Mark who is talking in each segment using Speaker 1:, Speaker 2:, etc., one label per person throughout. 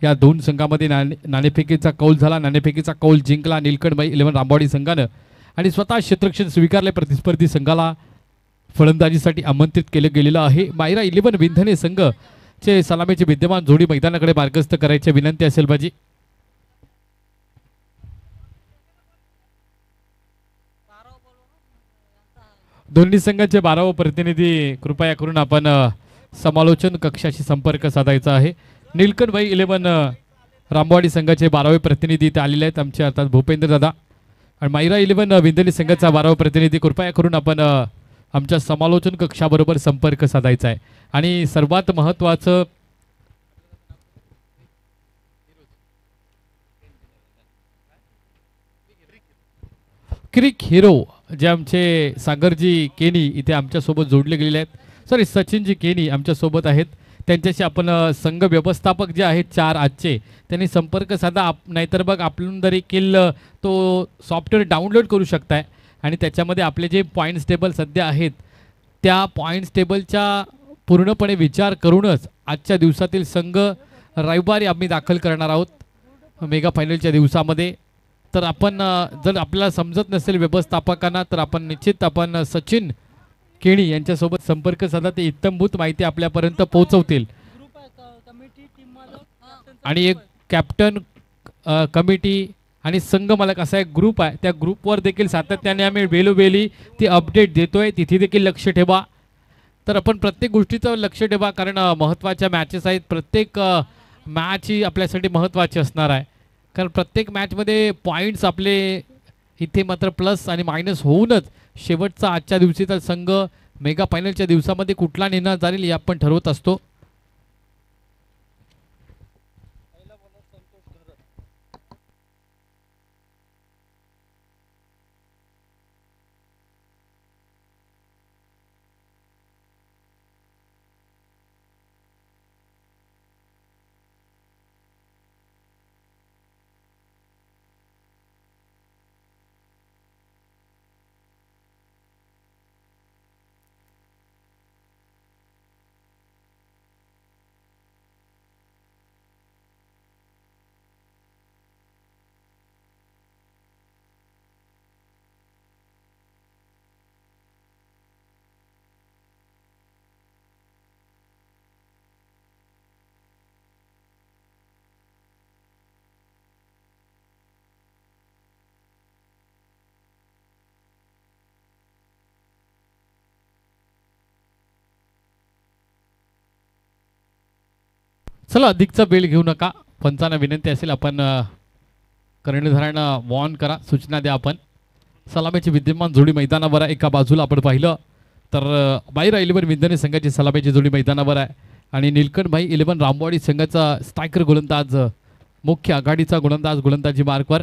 Speaker 1: या दोन संघामध्ये नाणेफेकीचा कौल झाला. नाणेफेकीचा कौल जिंकला नीलकंठबाई 11 रामवाडी संघानं आणि स्वतः क्षेत्ररक्षण स्वीकारले. प्रतिस्पर्धी संघाला फलंदाजीसाठी आमंत्रित केले गेलेलं आहे. मायरा 11 विंधने संघ चे सलामीचे विद्यमान जोडी मैदानाकडे मार्गस्थ करायची विनंती असेल बाजी. दोन्ही संघाचे 12वे प्रतिनिधी कृपया करून आपण समालोचन कक्षाशी संपर्क साधायचा आहे. नीलकंठबाई 11 रामवाडी संघाचे 12वे प्रतिनिधी इथे आलेले आहेत आमचे अर्थात भूपेंद्र दादा आणि मायरा 11 विंधनी संघाचा 12वा प्रतिनिधी कृपया करून आपण आमच्या समालोचन कक्षाबरोबर संपर्क साधायचा आहे. आणि सर्वात महत्त्वाचं क्रिक हिरो जे आमचे सागरजी केनी इथे आमच्यासोबत जोडले गेलेले आहेत. सॉरी सचिनजी केनी आमच्यासोबत आहेत. त्यांच्याशी आपण संघ व्यवस्थापक जे आहेत 4 आजचे त्यांनी संपर्क साधा. नाहीतर बघ आपण देखील तो सॉफ्टवेअर डाउनलोड करू शकताय आणि त्याच्यामध्ये आपले जे पॉईंट्स टेबल सध्या आहेत त्या पॉईंट्स टेबलच्या पूर्णपणे विचार करूनच आजच्या दिवसातील संघ रविवारी आम्ही दाखल करणार आहोत मेगा फायनलच्या दिवसामध्ये. तर आपण जर आपल्याला समजत नसेल व्यवस्थापकांना तर आपण निश्चित आपण सचिन केणी यांच्यासोबत संपर्क साधा. ते इत्तमभूत माहिती आपल्यापर्यंत पोहोचवतील. आणि एक कॅप्टन कमिटी आणि संघ मालक असा एक ग्रुप आहे. त्या ग्रुपवर देखील सातत्याने आम्ही वेळोवेळी ती अपडेट देतोय. तिथे देखील लक्ष ठेवा. तर आपण प्रत्येक गोष्टीचं लक्ष ठेवा कारण महत्त्वाच्या मॅचेस आहेत. प्रत्येक मॅच ही आपल्यासाठी महत्त्वाची असणार आहे कारण प्रत्येक मॅचमध्ये पॉईंट्स आपले इथे मात्र प्लस आणि मायनस होऊनच शेवटचा आजच्या दिवशीचा संघ मेगा फायनलच्या दिवसामध्ये कुठला निर्णय जाईल हे आपण ठरवत असतो. चला अधिकचा वेळ घेऊ नका. पंचांना विनंती असेल आपण कर्णधारांना वॉर्न करा, सूचना द्या. आपण सलामीची विद्यमान जोडी मैदानावर आहे. एका बाजूला आपण पाहिलं तर मायरा 11 विंधने संघाची सलामीची जोडी मैदानावर आहे आणि नीलकंठबाई 11 रामवाडी संघाचा स्ट्रायकर गोलंदाज मुख्य आघाडीचा गोलंदाजी मार्कवर.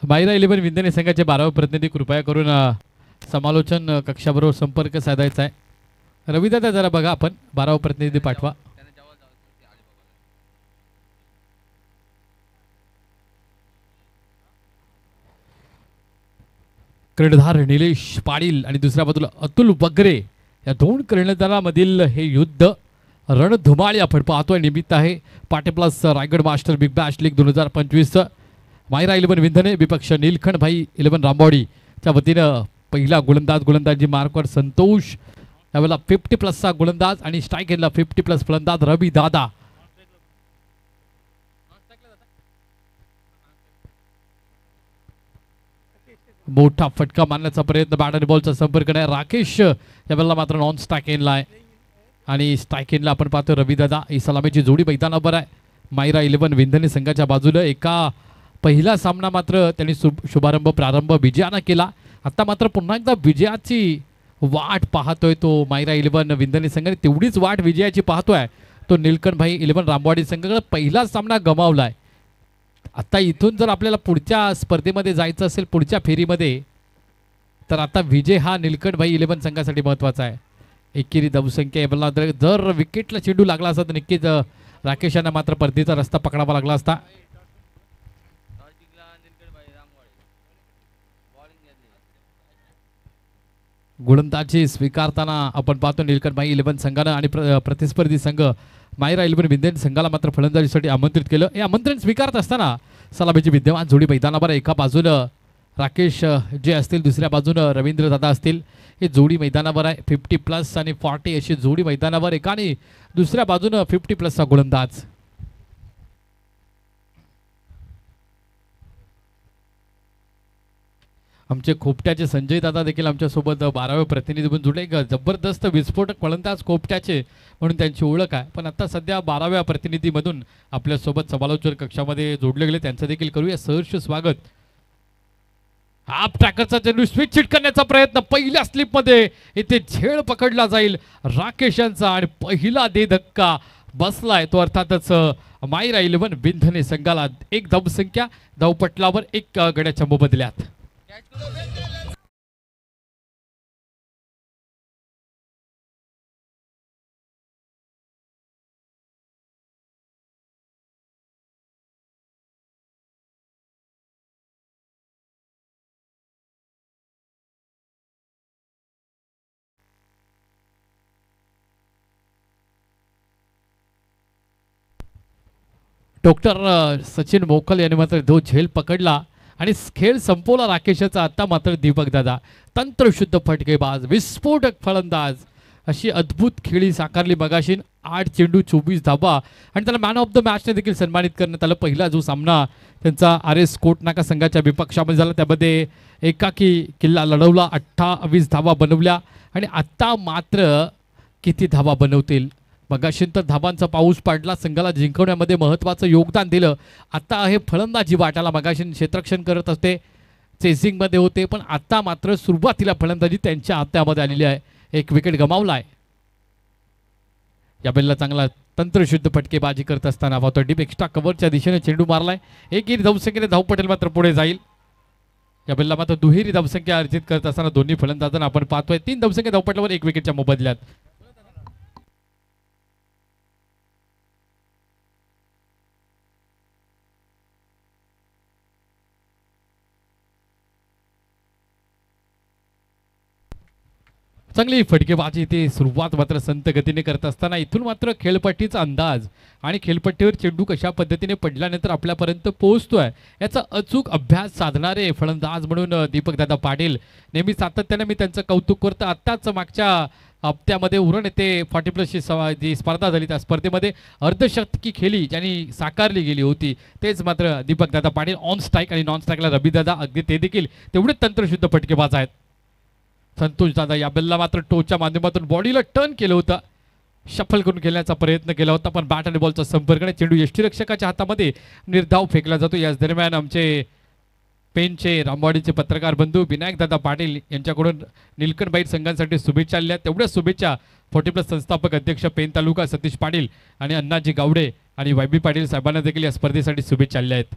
Speaker 1: मायरा 11 विंधने संघाचे 12वे प्रतिनिधी कृपया करून समालोचन कक्षाबरोबर संपर्क साधायचा आहे. रविदादा जरा बघा आपण 12वा प्रतिनिधी पाठवा. कर्णधार निलेश पाटील आणि दुसऱ्या बाजूला अतुल वगरे या दोन कर्णधारांमधील हे युद्ध रणधुमाळी आपण पाहतोय. निमित्त आहे पाटे plus Raigad master big bash league 2025. मायरा 11 विंधने विपक्ष नीलकंठबाई 11 रामवाडीच्या वतीनं पहिला गोलंदाजी मार्कवर संतोष. यावेळेला 50+ गोलंदाज आणि स्ट्राईक एंडला 50+ फलंदाज रवी दादा. मोठा फटका मारण्याचा प्रयत्न बॅट आणि बॉलचा संपर्क नाही. राकेश यावेळेला मात्र नॉन स्ट्राईक एंडला आहे आणि स्ट्राईक एंडला आपण पाहतो रवी दादा. ही सलामीची जोडी मैदानावर आहे. मायरा 11 विंधने संघाच्या बाजूला एका पहिला सामना मात्र त्यांनी प्रारंभ विजयानं केला. आता मात्र पुन्हा एकदा विजयाची वाट पाहतोय तो मायरा 11 विंधने संघाने. तेवढीच वाट विजयाची पाहतोय तो नीलकंठबाई 11 रामवाडी संघाकडे. पहिला सामना गमावलाय आता इथून जर आपल्याला पुढच्या स्पर्धेमध्ये जायचं असेल पुढच्या फेरीमध्ये तर आता विजय हा निलकंठभाई 11 संघासाठी महत्त्वाचा आहे. एकेरी धावसंख्या मला जर विकेटला चेंडू लागला असता तर नक्कीच राकेश यांना मात्र परतीचा रस्ता पकडावा लागला असता. गोलंदाजी स्वीकारताना आपण पाहतो निलकंठभाई 11 संघानं आणि प्रतिस्पर्धी संघ मायरा 11 विंध्यन संघाला मात्र फलंदाजीसाठी आमंत्रित केलं. हे आमंत्रण स्वीकारत असताना सलामीची विद्यमान जोडी मैदानावर एका बाजूनं राकेश जे असतील दुसऱ्या बाजूनं रवींद्र दादा असतील. ही जोडी मैदानावर आहे 50+ आणि 40 अशी जोडी मैदानावर एका आणि दुसऱ्या बाजूनं 50+चा गोलंदाज. आमचे खोपट्याचे संजय दादा देखील आमच्यासोबत 12व्या प्रतिनिधी म्हणून जुळले. जबरदस्त विस्फोटक फलंदाज खोपट्याचे म्हणून त्यांची ओळख आहे. पण आता सध्या 12व्या प्रतिनिधीमधून आपल्यासोबत समालोचन कक्षामध्ये जोडले गेले त्यांचं देखील करूया सहर्ष स्वागत. हाफ ट्रॅकरचा चेंडू स्विच हिट करण्याचा प्रयत्न पहिल्या स्लिपमध्ये इथे झेल पकडला जाईल राकेश यांचा आणि पहिला दे धक्का बसलाय तो अर्थातच मायरा 11 विंधने संघाला. एक धावसंख्या धावपटलावर एक गड्याच्या मोबदल्यात. डॉक्टर सचिन मोकल यांनी मात्र दो झेल पकडला आणि खेळ संपवला राकेशचा. आता मात्र दीपक दादा तंत्रशुद्ध फटकेबाज विस्फोटक फलंदाज अशी अद्भुत खेळी साकारली मगाशी. 8 चेंडू 24 धावा आणि त्याला मॅन ऑफ द मॅचने देखील सन्मानित करण्यात आलं. पहिला जो सामना त्यांचा RS कोटनाका संघाच्या विपक्षामध्ये झाला त्यामध्ये एकाकी किल्ला लढवला 28 धावा बनवल्या आणि आत्ता मात्र किती धावा बनवतील. मगाशी तर धाबांचा पाऊस पडला संघाला जिंकवण्यामध्ये महत्त्वाचं योगदान दिलं. आता हे फलंदाजी वाटायला मगाशी क्षेत्ररक्षण करत असते चेसिंगमध्ये होते पण आता मात्र सुरुवातीला फलंदाजी त्यांच्या हातामध्ये आलेली आहे. एक विकेट गमावला आहे. या बेलला चांगला तंत्रशुद्ध फटकेबाजी करत असताना पाहतो डीप एक्स्ट्रा कव्हरच्या दिशेने चेंडू मारलाय. एकेरी धावसंख्येने धाव पटेल मात्र पुढे जाईल. या बेलला मात्र दुहेरी धावसंख्या अर्जित करत असताना दोन्ही फलंदाजांना आपण पाहतोय 3 धावसंख्या धावपटल्यावर 1 विकेटच्या मोबदल्यात. चांगली फटकेबाजी ते सुरुवात मात्र संत गतीने करत असताना इथून मात्र खेळपट्टीचा अंदाज आणि खेळपट्टीवर चेंडू कशा पद्धतीने पडल्यानंतर आपल्यापर्यंत पोहोचतोय याचा अचूक अभ्यास साधणारे फलंदाज म्हणून दीपक दादा पाटील नेहमी सातत्याने मी त्यांचं कौतुक करतो. आत्ताच मागच्या हप्त्यामध्ये उरण येथे 40+ जी स्पर्धा झाली त्या स्पर्धेमध्ये अर्धशतकी खेळी ज्यांनी साकारली गेली होती तेच मात्र दीपक दादा पाटील. ऑन स्ट्राईक आणि नॉन स्ट्राईकला रवी दादा अगदी ते देखील तेवढेच तंत्रशुद्ध फटकेबाज आहेत. संतोष दादा या बेलला मात्र टोच्या माध्यमातून बॉडीला टर्न केलं होतं शफल करून खेळण्याचा प्रयत्न केला होता पण बॅट आणि बॉलचा संपर्काने चेंडू यष्टीरक्षकाच्या हातामध्ये निर्धाव फेकला जातो. याच दरम्यान आमचे पेनचे रामवाडीचे पत्रकार बंधू विनायक दादा पाटील यांच्याकडून निलकंठभाई संघांसाठी शुभेच्छा आल्या. तेवढ्याच शुभेच्छा 40+ संस्थापक अध्यक्ष पेन तालुका सतीश पाटील आणि अण्णाजी गावडे आणि YB पाटील साहेबांना देखील या स्पर्धेसाठी शुभेच्छा आल्या आहेत.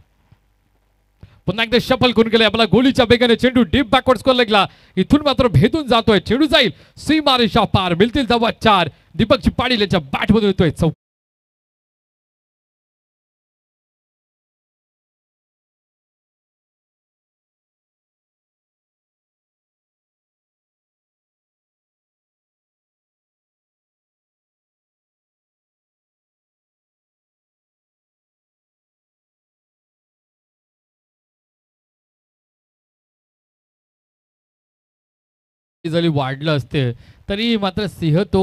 Speaker 1: पुन्हा एकदा शफल करून गेले आपला गोलीच्या बेगाने चेंडू डीप बॅकवर्ड स्कोर लागला. इथून मात्र भेदून जातोय चेंडू जाईल सीमारेषा पार मिळतील धावा 4. दीपकची पाटील याच्या बॅटमधून येतोय जरी वाढलं असते तरी मात्र सिंह तो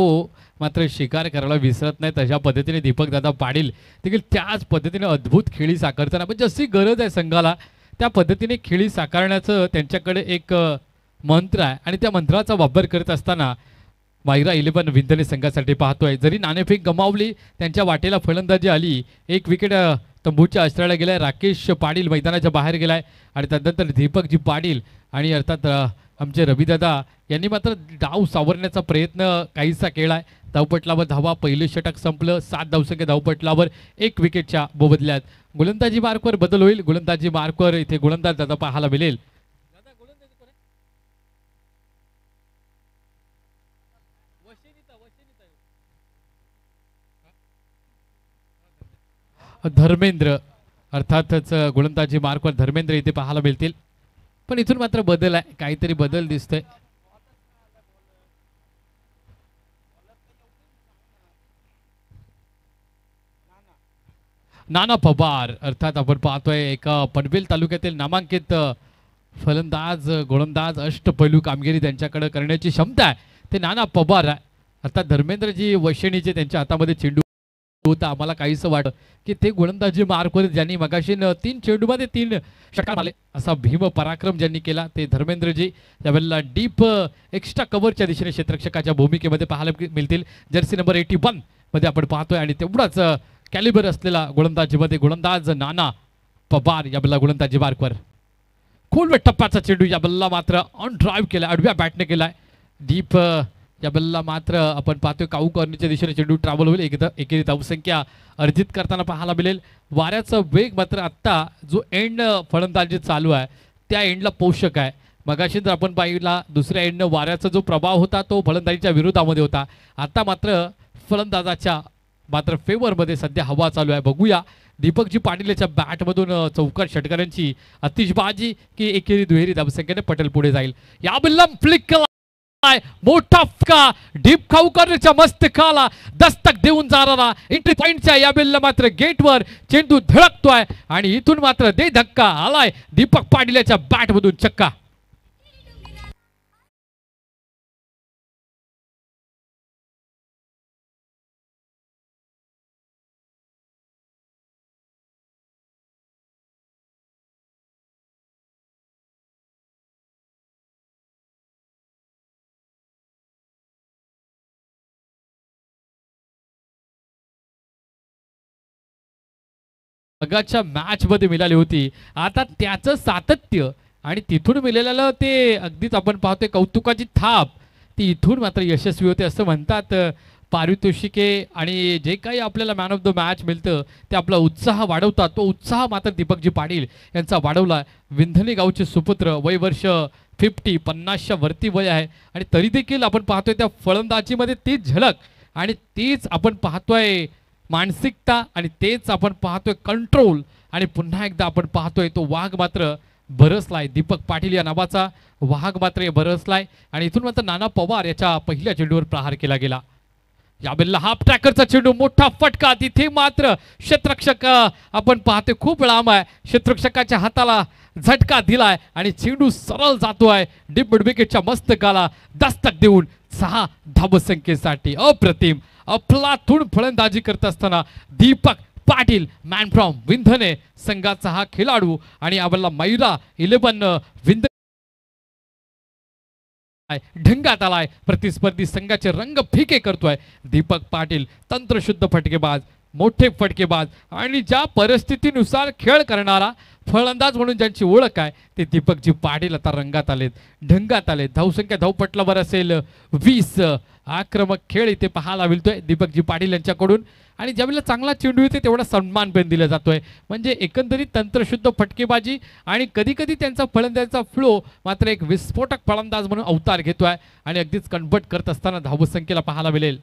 Speaker 1: मात्र शिकार करायला विसरत नाही. तशा पद्धतीने दीपक दादा पाटील देखील त्याच पद्धतीने अद्भुत खेळी साकारताना पण जशी गरज आहे संघाला त्या पद्धतीने खेळी साकारण्याचं त्यांच्याकडे एक मंत्र आहे आणि त्या मंत्राचा वापर करत असताना मायरा 11 विंधने संघासाठी पाहतोय. जरी नाणेफेक गमावली त्यांच्या वाटेला फलंदाजी आली. 1 विकेट तंबूच्या आश्रयाला गेलाय. राकेश पाटील मैदानाच्या बाहेर गेलाय आणि त्यानंतर दीपकजी पाटील आणि अर्थात आमचे रविदादा यांनी मात्र डाव सावरण्याचा प्रयत्न काहीसा केलाय. धावपटलावर धावा पहिलं षटक संपलं 7 धावसंख्या धावपटलावर 1 विकेटच्या मोबदल्यात. गोलंदाजी मार्कवर बदल होईल. गोलंदाजी मार्कवर इथे गोलंदाज दादा पाहायला मिळेल. धर्मेंद्र अर्थातच गोलंदाजी मार्कवर धर्मेंद्र इथे पाहायला मिळतील. पण इथून मात्र बदल आहे, काहीतरी बदल दिसतोय. नाना पवार अर्थात आपण पाहतोय एका पनवेल तालुक्यातील नामांकित फलंदाज गोलंदाज अष्टपैलू कामगिरी त्यांच्याकडे करण्याची क्षमता आहे ते नाना पवार आहे. अर्थात धर्मेंद्रजी वैशेणीचे त्यांच्या हातामध्ये चेंडू होता. आम्हाला काहीसं वाटतं की ते गोलंदाजी मार्कवर ज्यांनी मगाशी 3 चेंडूमध्ये 3 षटकार मारले असा भीम पराक्रम ज्यांनी केला ते धर्मेंद्रजी त्यावेळेला डीप एक्स्ट्रा कव्हरच्या दिशेने क्षेत्ररक्षकाच्या भूमिकेमध्ये पाहायला मिळतील. जर्सी नंबर 81 मध्ये आपण पाहतोय आणि तेवढाच कॅलिबर असलेला गोलंदाजीमध्ये गोलंदाज नाना पवार या बल्ला गोलंदाजी मार्कवर. खोलवर टप्प्याचा चेंडू या बल्ला मात्र ऑन ड्राईव्ह केला, आडव्या बॅटने केलाय. डीप या बल्ला मात्र आपण पाहतोय काऊ कॉर्नरच्या दिशेने चेंडू ट्रॅव्हल होईल. एकेरी धावसंख्या अर्जित करताना पाहायला मिळेल. वाऱ्याचा वेग मात्र आत्ता जो एंड फलंदाजी चालू आहे त्या एंडला पोषक आहे. मगाशी जर आपण पाहिला दुसऱ्या एंडनं वाऱ्याचा जो प्रभाव होता तो फलंदाजीच्या विरोधामध्ये होता. आता मात्र फलंदाजाच्या मात्र फेवरमध्ये सध्या हवा चालू आहे. बघूया दीपकजी पाटील याच्या बॅटमधून चौकार षटकारांची आतिषबाजी की एकेरी दुहेरी धावसंख्येने पटेल पुढे जाईल. या बल्ला फ्लिक मोठा फटका डीप खाऊकरच्या मस्तकाला दस्तक देऊन जाणारा एंट्री पॉइंटच्या या बेलला मात्र गेटवर चेंडू धडकतोय आणि इथून मात्र दे धक्का आलाय दीपक पाटील याच्या बॅटमधून चक्का. मॅच मध्ये मिळाली होती. आता त्याचं सातत्य आणि तिथून मिळालेलं ते अगदीच आपण पाहतोय कौतुकाची थाप ती इथून मात्र यशस्वी होते असं म्हणतात. पारितोषिके आणि जे काही आपल्याला मॅन ऑफ द मॅच मिळतं ते आपला उत्साह वाढवतात. तो उत्साह मात्र दीपकजी पाटील यांचा वाढवला. विंधनी गावचे सुपुत्र वय वर्ष 50च्या वरती वय आहे आणि तरी देखील आपण पाहतोय त्या फलंदाजीमध्ये तीच झलक आणि तीच आपण पाहतोय मानसिकता आणि तेच आपण पाहतोय कंट्रोल आणि पुन्हा एकदा आपण पाहतोय तो वाघ मात्र बरसलाय. दीपक पाटील या नावाचा वाघ मात्र बरसलाय आणि इथून मात्र नाना पवार याच्या पहिल्या चेंडूवर प्रहार केला गेला. यावेळेला हाफ ट्रॅकरचा चेंडू मोठा फटका तिथे मात्र क्षेत्ररक्षक आपण पाहतोय खूप लांब आहे. क्षेत्ररक्षकाच्या हाताला झटका दिलाय आणि चेंडू सरळ जातोय डीप मिड विकेटच्या मस्तकाला दस्तक देऊन 6 धावसंख्येसाठी. अप्रतिम अफलातून फलंदाजी करत असताना दीपक पाटील मॅन फ्रॉम विंधने संघाचा हा खेळाडू आणि यावेळेला मैरा 11 विंध ढंगात आलाय. प्रतिस्पर्धी संघाचे रंग फिके करतोय दीपक पाटील. तंत्रशुद्ध फटकेबाज मोठे फटकेबाज आणि ज्या परिस्थितीनुसार खेळ करणारा फलंदाज म्हणून ज्यांची ओळख आहे ते दीपकजी पाटील आता रंगात आलेत ढंगात आलेत. धावसंख्या धावपटलावर असेल 20. आक्रमक खेळ इथे पाहायला मिळतोय दीपकजी पाटील यांच्याकडून आणि ज्यावेळेला चांगला चेंडू येते तेवढा सन्मान पण दिला जातोय. म्हणजे एकंदरीत तंत्रशुद्ध फटकेबाजी आणि कधी कधी त्यांचा फलंदाजाचा फ्लो मात्र एक विस्फोटक फलंदाज म्हणून अवतार घेतोय आणि अगदीच कन्वर्ट करत असताना धावसंख्येला पाहायला मिळेल.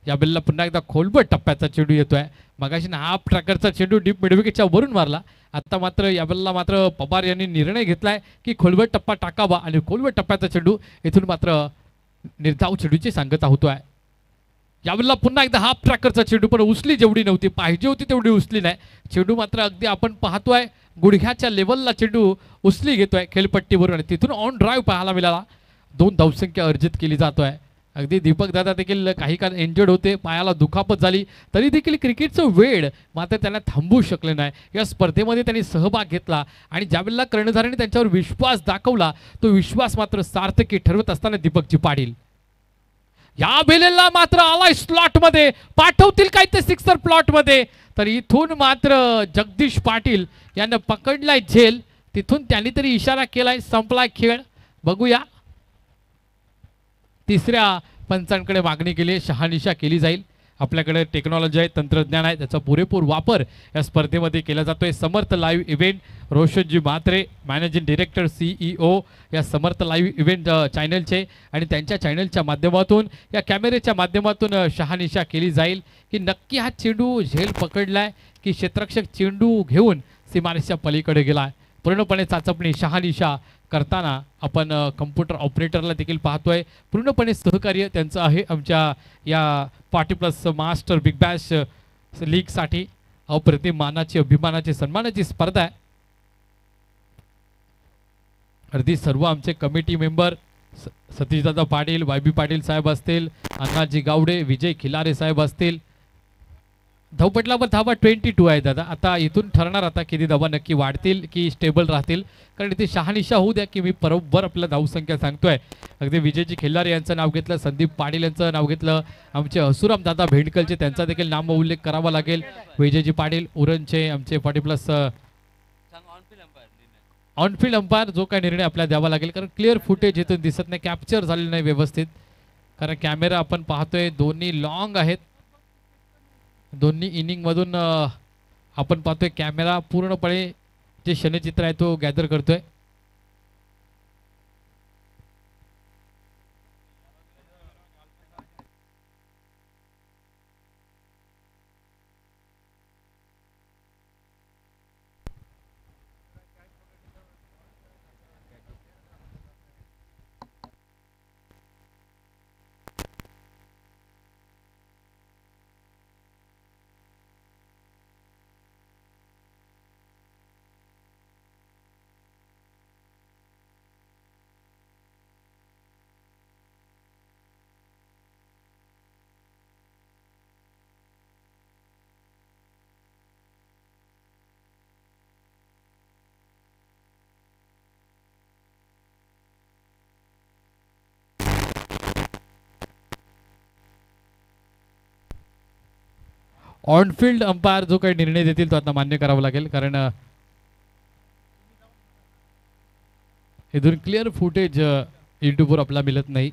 Speaker 1: या बेलला पुन्हा एकदा खोलवर टप्प्याचा चेंडू येतोय. मगाशी हाफ ट्रॅकरचा चेंडू डीप मिडविकेटच्या वरून मारला. आता मात्र या बेलला मात्र पवार यांनी निर्णय घेतलाय की खोलवर टप्पा टाकावा आणि खोलवर टप्प्याचा चेंडू इथून मात्र निर्धाव चेंडूची सांगता होतोय. यावेळेला पुन्हा एकदा हाफ ट्रॅकरचा चेंडू पण उचली जेवढी नव्हती पाहिजे होती तेवढी उचली नाही. चेंडू मात्र अगदी आपण पाहतोय गुडघ्याच्या लेवलला चेंडू उचली घेतोय खेळपट्टीवरून आणि तिथून ऑन ड्राईव्ह पाहायला मिळाला. 2 धावसंख्या अर्जित केली जातोय. अगदी दीपक दादा देखील काही काळ इंजर्ड होते, पायाला दुखापत झाली तरी देखील क्रिकेटचं वेळ मात्र त्यांना थांबवू शकले नाही. या स्पर्धेमध्ये त्यांनी सहभाग घेतला आणि ज्यावेळेला कर्णधाराने त्यांच्यावर विश्वास दाखवला तो विश्वास मात्र सार्थकी ठरवत असताना दीपकजी पाटील या बेलेला मात्र आलाय स्लॉट मध्ये. पाठवतील काय ते सिक्सर प्लॉट मध्ये तर इथून मात्र जगदीश पाटील यांना पकडलाय झेल. तिथून त्यांनी तरी इशारा केलाय संपलाय खेळ. बघूया तिसऱ्या पंचांकडे मागणी केली शहानिशा केली जाईल आपल्याकडे टेक्नॉलॉजी आहे, तंत्रज्ञान आहे, त्याचा पुरेपूर वापर या स्पर्धेमध्ये केला जातोय. समर्थ लाईव्ह इव्हेंट रोशनजी म्हात्रे मॅनेजिंग डायरेक्टर CEO या समर्थ लाईव्ह इव्हेंट चॅनलचे आणि त्यांच्या चॅनलच्या माध्यमातून या कॅमेऱ्याच्या माध्यमातून शहानिशा केली जाईल की नक्की हा चेंडू झेल पकडलाय की क्षेत्ररक्षक चेंडू घेऊन सीमारेषेच्या पलीकडे गेलाय. पूर्णपणे चाचपणी शहानिशा करताना आपण कम्प्युटर ऑपरेटरला देखील पाहतोय. पूर्णपणे सहकार्य त्यांचं आहे आमच्या या 40+ मास्टर बिग बॅश लीगसाठी. अप्रतिम मानाची अभिमानाची सन्मानाची स्पर्धा आहे. अगदी सर्व आमचे कमिटी मेंबर सतीशदादा पाटील, YB पाटील साहेब असतील, अण्णाजी गावडे, विजय खिलारे साहेब असतील. धावपटलावर धावा 22 आहे दादा. आता इथून ठरणार आता किती धावा नक्की वाढतील की स्टेबल राहतील, कारण इथे शहानिशा होऊ द्या की मी बरोबर आपलं धावसंख्या सांगतोय. अगदी विजयजी खिल्लारे यांचं नाव घेतलं, संदीप पाटील यांचं नाव घेतलं, आमचे हसुराम दादा भेंडकलचे त्यांचा देखील नाम उल्लेख करावा लागेल. विजयजी पाटील उरणचे आमचे 40+ ऑनफिल्ड अंपायर जो काही निर्णय आपल्याला द्यावा लागेल, कारण क्लिअर फुटेज इथून दिसत नाही, कॅप्चर झालेलं नाही व्यवस्थित. कारण कॅमेरा आपण पाहतोय दोन्ही लॉंग आहेत. दोन्ही इनिंगमधून आपण पाहतोय कॅमेरा पूर्णपणे जे क्षणचित्र आहे तो गॅदर करतोय. ऑनफिल्ड अंपायर जो काही निर्णय देतील तो आता मान्य करावा लागेल, कारण इथून क्लिअर फुटेज यूट्यूबवर आपल्याला मिळत नाही.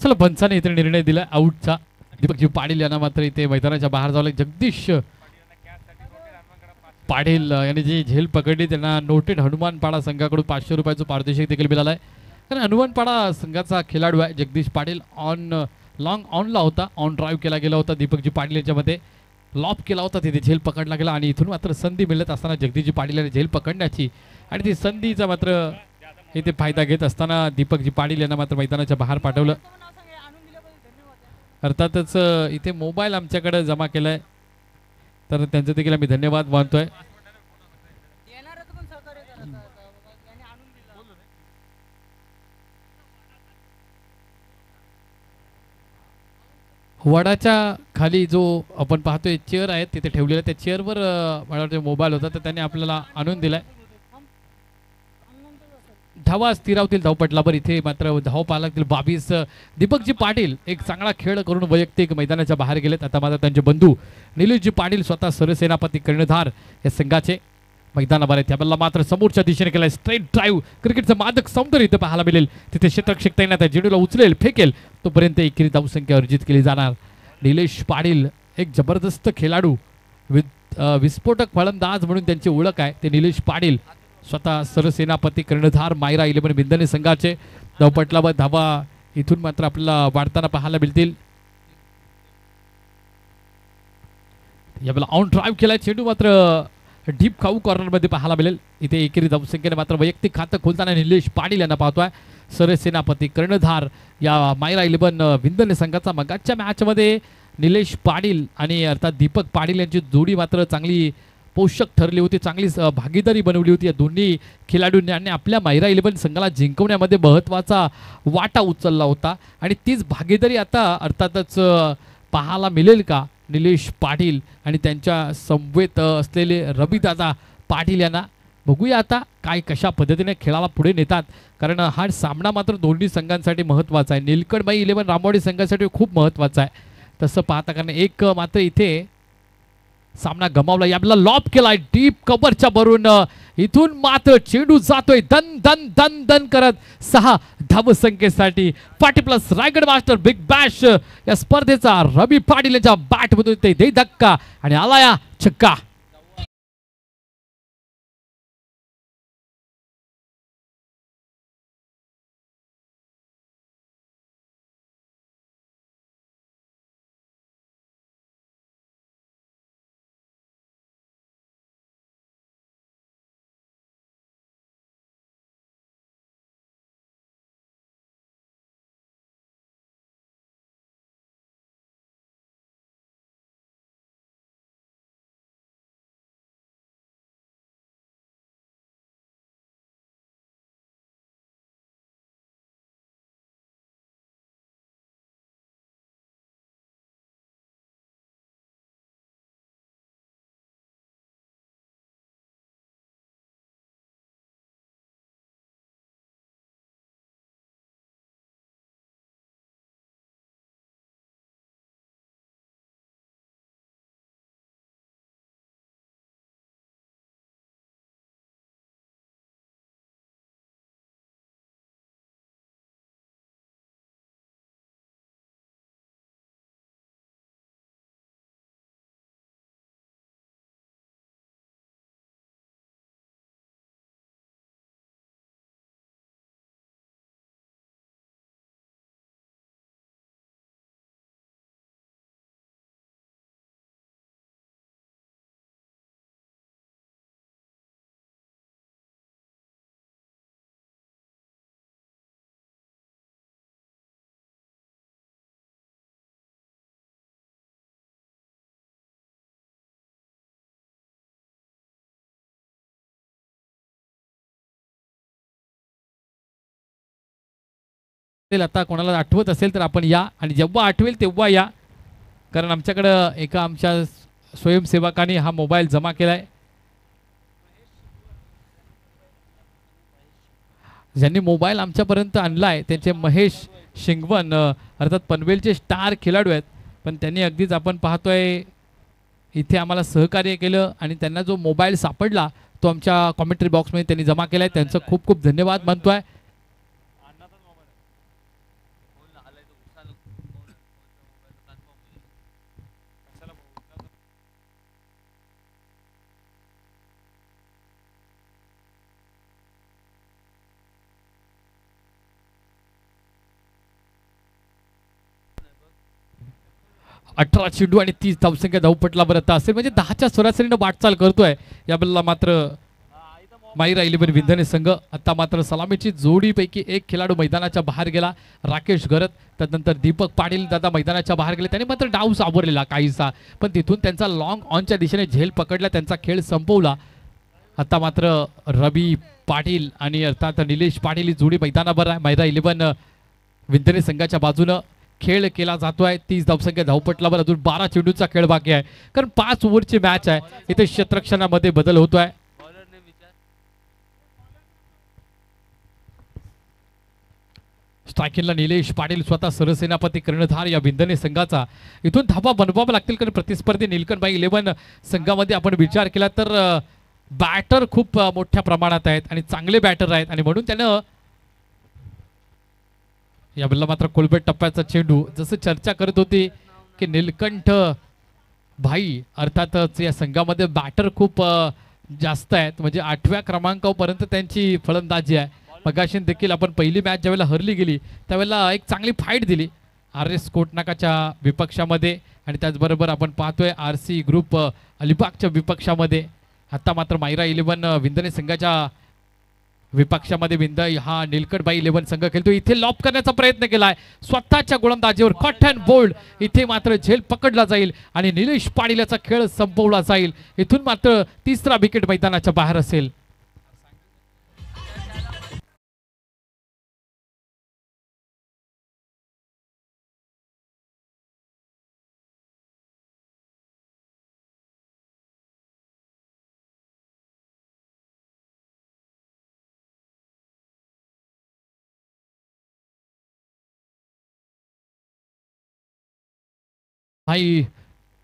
Speaker 1: चला पंचाने इथे निर्णय दिला आउटचा. दीपकजी पाटील यांना मात्र इथे मैदानाच्या बाहेर जावं लागेल. जगदीश पाटील यांनी जी झेल पकडली त्यांना नोटेड हनुमानपाडा संघाकडून 500 रुपयाचं पारितोषिक देखील मिळालं आहे. कारण हनुमानपाडा संघाचा खेळाडू आहे जगदीश पाटील. लॉंग ऑनला होता, ऑन ड्राईव्ह केला गेला होता. दीपकजी पाटील यांच्यामध्ये लॉप केला होता, तिथे झेल पकडला गेला आणि इथून मात्र संधी मिळत असताना जगदीशजी पाटील यांनी झेल पकडण्याची आणि ती संधीचा मात्र इथे फायदा घेत असताना दीपकजी पाटील यांना मात्र मैदानाच्या बाहेर पाठवलं. अर्थातच इथे मोबाईल आमच्याकडे जमा केलाय तर त्यांचं देखील आम्ही धन्यवाद मानतोय. वडाच्या खाली जो आपण पाहतोय चेअर आहे तिथे ठेवलेला, त्या चेअरवर मला वाटतं मोबाईल होता तर त्यांनी आपल्याला आणून दिलाय. धावा स्थिरावतील धावपटलावर. इथे मात्र धाव पाहायला 22. दीपकजी पाटील एक चांगला खेळ करून वैयक्तिक मैदानाच्या बाहेर गेलेत. आता मात्र त्यांचे बंधू निलेशजी पाटील स्वतः सरसेनापती कर्णधार या संघाचे मैदानावर आहेत. त्याला मात्र समोरच्या दिशेने केलाय स्ट्रेट ड्राईव्ह. क्रिकेटचं मादक सौंदर्य इथे पाहायला मिळेल. तिथे क्षेत्ररक्षक तैनात आहे, जेडूला उचलेल फेकेल तोपर्यंत एकेरी धावसंख्या अर्जित केली जाणार. निलेश पाटील एक जबरदस्त खेळाडू, विस्फोटक फलंदाज म्हणून त्यांची ओळख आहे. ते निलेश पाटील स्वतः सरसेनापती कर्णधार मायरा 11 बिंदने संघाचे. धावपटलावर धावा इथून मात्र आपल्याला वाढताना पाहायला मिळतील. यावेळेला ऑन ड्राईव्ह केलाय चेंडू मात्र डीप खाऊ कॉर्नरमध्ये पाहायला मिळेल. इथे एकेरी धावसंख्येने मात्र वैयक्तिक खातं खोलताना निलेश पाटील यांना पाहतोय. सरसेनापती कर्णधार या मायरा 11 विंधने संघाचा मगाच्या मॅचमध्ये निलेश पाटील आणि अर्थात दीपक पाटील यांची जोडी मात्र चांगली पोषक ठरली होती, चांगली भागीदारी बनवली होती. या दोन्ही खेळाडूंनी आणि आपल्या मायरा 11 संघाला जिंकवण्यामध्ये महत्त्वाचा वाटा उचलला होता आणि तीच भागीदारी आता अर्थातच पाहायला मिळेल का निलेश पाटील आणि त्यांच्या समवेत असलेले रविदादा पाटील यांना. बघूया आता काय कशा पद्धतीने खेळाला पुढे नेतात, कारण हा सामना मात्र दोन्ही संघांसाठी महत्त्वाचा आहे. निलकंठबाई 11 रामवाडी संघासाठी खूप महत्त्वाचा आहे तसं पाहता, कारण एक मात्र इथे सामना गमावला. याला लॉब केलाय डीप कव्हरच्या भरून, इथून मात्र चेंडू जातोय दन दन दन दन करत 6 धावसंख्येसाठी. पाटी plus Raigad master big Bash या स्पर्धेचा रवी पाटील यांच्या बॅट मधून ते दे धक्का आणि आला या छक्का. आता कोणाला आठवत असेल तर आपण या, आणि जेव्हा आठवेल तेव्हा या, कारण आमच्याकडं एका आमच्या स्वयंसेवकाने हा मोबाईल जमा केलाय. ज्यांनी मोबाईल आमच्यापर्यंत आणलाय त्यांचे महेश शिंगवन अर्थात पनवेलचे स्टार खेळाडू आहेत, पण त्यांनी अगदीच आपण पाहतोय इथे आम्हाला सहकार्य केलं आणि त्यांना जो मोबाईल सापडला तो आमच्या कॉमेंट्री बॉक्समध्ये त्यांनी जमा केलाय. त्यांचं खूप खूप धन्यवाद मानतोय. 18 चेंडू आणि 30 धावसंख्या धावपटला बरं असेल म्हणजे 10च्या सरासरीनं वाटचाल करतोय. यावेळेला मात्र मायरा 11 विंधने संघ. आता मात्र सलामीची जोडीपैकी एक खेळाडू मैदानाच्या बाहेर गेला, राकेश गरत. त्यानंतर दीपक पाटील दादा मैदानाच्या बाहेर गेले. त्यांनी मात्र डाव सावरलेला काहीसा, पण तिथून त्यांचा लॉंग ऑनच्या दिशेने झेल पकडला, त्यांचा खेळ संपवला. आता मात्र रवी पाटील आणि अर्थात निलेश पाटील ही जोडी मैदानावर आहे. मायरा 11 विंधने संघाच्या बाजूनं खेळ केला जातोय. 30 धावसंख्या धावपटलावर अजून 12 चेंडूचा खेळ बाकी आहे, कारण 5 ओव्हरची मॅच आहे. इथे क्षेत्ररक्षणामध्ये बदल होतोय. स्ट्रायकिंगला निलेश पाटील स्वतः सरसेनापती कर्णधार या विंधने संघाचा. इथून धावा बनवाव्या लागतील, कारण प्रतिस्पर्धी निलकंठबाई 11 संघामध्ये आपण विचार केला तर बॅटर खूप मोठ्या प्रमाणात आहेत आणि चांगले बॅटर आहेत, आणि म्हणून त्यानं यावेळेला मात्र कोलबेट टप्प्याचा चेंडू. जसं चर्चा करत होती की निलकंठ भाई अर्थातच या संघामध्ये बॅटर खूप जास्त आहेत, म्हणजे 8व्या क्रमांकापर्यंत त्यांची फलंदाजी आहे. मगाशी देखील आपण पहिली मॅच ज्यावेळेला हरली गेली त्यावेळेला एक चांगली फाईट दिली RS कोटनाकाच्या विपक्षामध्ये आणि त्याचबरोबर आपण पाहतोय RC ग्रुप अलिबागच्या विपक्षामध्ये. आता मात्र मायरा 11 विंदने संघाच्या विपक्षामध्ये विंद हा निलकंठबाई 11 संघ खेळतो. इथे लॉप करण्याचा प्रयत्न केलाय स्वतःच्या गोलंदाजीवर कट अँड बोल्ड. इथे मात्र झेल पकडला जाईल आणि निलेश पाटीलचा खेळ संपवला जाईल. इथून मात्र तिसरा विकेट मैदानाच्या बाहेर असेल. भाई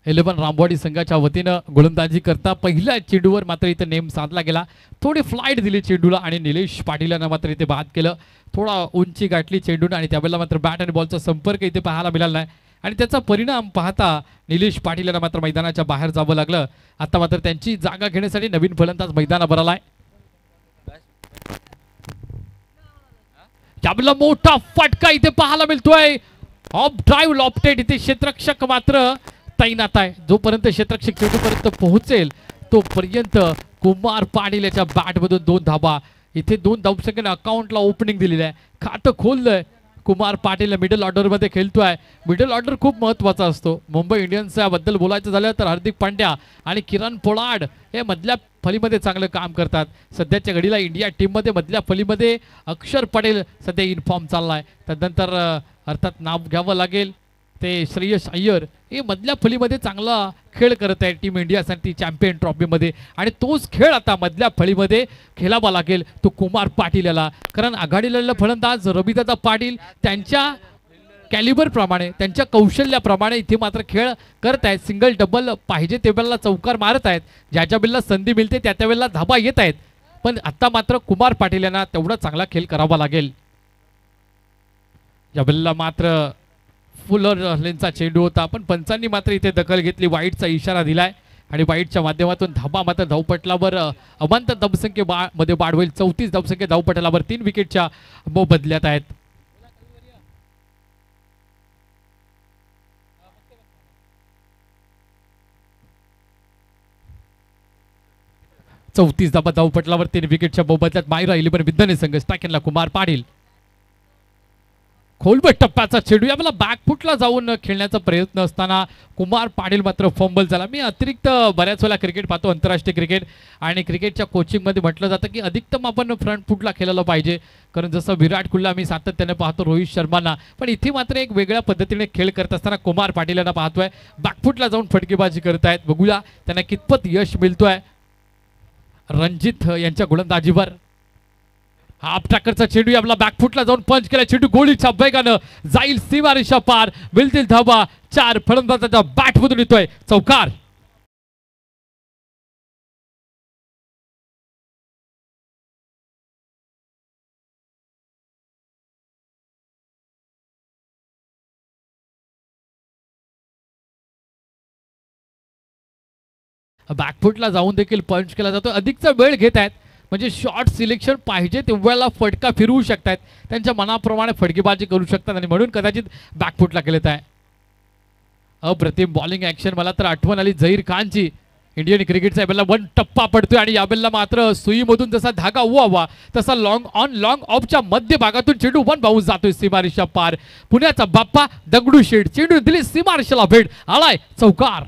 Speaker 1: 11 रामवाडी संघाच्या वतीनं गोलंदाजी करता पहिल्या चेंडूवर मात्र इथे नेम साधला गेला. थोडी फ्लाईट दिली चेंडूला आणि निलेश पाटील यांना मात्र इथे बाद केलं. थोडा उंची गाठली चेंडूने आणि त्यावेळेला मात्र बॅट आणि बॉलचा संपर्क इथे पाहायला मिळाला नाही आणि त्याचा परिणाम पाहता निलेश पाटील यांना मात्र मैदानाच्या बाहेर जावं लागलं. आता मात्र त्यांची जागा घेण्यासाठी नवीन फलंदाज मैदानावर आलाय. त्यावेळेला मोठा फटका इथे पाहायला मिळतोय. Of drive lofted. इथे क्षेत्ररक्षक मात्र तैनात आहे. जोपर्यंत क्षेत्ररक्षक चेंडूपर्यंत पोहोचेल तोपर्यंत कुमार पाटील याच्या बॅटमधून 2 धाबा. इथे 2 धावसंख्येने अकाउंटला ओपनिंग दिलेलं आहे. खातं खोललंय. कुमार पाटील मिडल ऑर्डरमध्ये खेळतोय. मिडल ऑर्डर खूप महत्त्वाचा असतो. मुंबई इंडियन्सच्या बद्दल बोलायचं झालं तर हार्दिक पांड्या आणि किरण पोलार्ड हे मधल्या फलीमध्ये चांगलं काम करतात. सध्याच्या घडीला इंडिया टीममध्ये मधल्या फलीमध्ये अक्षर पटेल सध्या इनफॉर्म चाललाय. त्यानंतर अर्थात नाव घ्यावं लागेल ते श्रेयस अय्यर हे मधल्या फलीमध्ये चांगला खेळ करत आहे टीम इंडियासाठी चॅम्पियन ट्रॉफीमध्ये आणि तोच खेळ आता मधल्या फळीमध्ये खेळावा लागेल तो कुमार पाटील याला. कारण आघाडीला फलंदाज रविदादा पाटील त्यांच्या कॅलिबर प्रमाणे त्यांच्या कौशल्याप्रमाणे इथे मात्र खेळ करत आहेत. सिंगल डबल पाहिजे तेवढ्याला चौकार मारत आहेत. ज्याच्या वेळेला संधी मिळते त्या वेळेला धाबा येत आहेत. पण आता मात्र कुमार पाटील यांना तेवढा चांगला खेळ करावा लागेल. या वेळेला मात्र फुलर लेनचा चेंडू होता पण पंचांनी मात्र इथे दखल घेतली. वाईटचा इशारा दिलाय आणि वाईटच्या माध्यमातून धाबा मात्र धावपटलावर अमांतर धावसंख्येमध्ये वाढ होईल. 34 धावसंख्या धावपटलावर 3 विकेटच्या मोबदल्यात आहेत. चौतीस धाबा धावपटलावर 3 विकेटच्या मोबदल्यात मायरा 11 विंदने संघ. स्ट्रायकरला कुमार पाटील. खोलबट टप्प्याचा चेंडू यावेळेला बॅकफुटला जाऊन खेळण्याचा प्रयत्न असताना कुमार पाटील मात्र फंबल झाला. मी अतिरिक्त बऱ्याच वेळा क्रिकेट पाहतो आंतरराष्ट्रीय क्रिकेट आणि क्रिकेटच्या कोचिंगमध्ये म्हटलं जातं की अधिकतम आपण फ्रंट फुटला खेळायला पाहिजे. कारण जसं विराट कोहलीला आम्ही सातत्याने पाहतो रोहित शर्मांना पण इथे मात्र एक वेगळ्या पद्धतीने खेळ करत असताना कुमार पाटील यांना पाहतोय बॅकफुटला जाऊन फटकेबाजी करतायत. बघूया त्यांना कितपत यश मिळतोय. रणजित यांच्या गोलंदाजीवर हाफ ट्रॅकरचा चेंडू आपला बॅकफुटला जाऊन पंच केला. चेंडू गोळीच्या वेगानं जाईल सीमारेषा पार. मिळतील धाबा. 4 फलंदाजाच्या बॅटमधून येतोय चौकार. बॅकफुटला जाऊन देखील पंच केला जातो. अधिकचा वेळ घेत आहेत म्हणजे शॉर्ट सिलेक्शन पाहिजे तेवढ्याला फटका फिरवू शकतात. त्यांच्या मनाप्रमाणे फटकेबाजी करू शकतात आणि म्हणून कदाचित बॅकफुटला केलेत आहे. अप्रतिम बॉलिंग ॲक्शन. मला तर आठवण आली झहीर खानची. इंडियन क्रिकेटचा यावेळेला 1 टप्पा पडतोय आणि यावेळेला मात्र सुईमधून जसा धागा उवावा तसा लॉंग ऑन लॉंग ऑफच्या मध्य भागातून चेंडू 1 बाउन्स जातोय सीमारेषा पार. पुण्याचा बाप्पा दगडूशेठ. चेंडू दिली सीमारेषेला भेट. आलाय चौकार.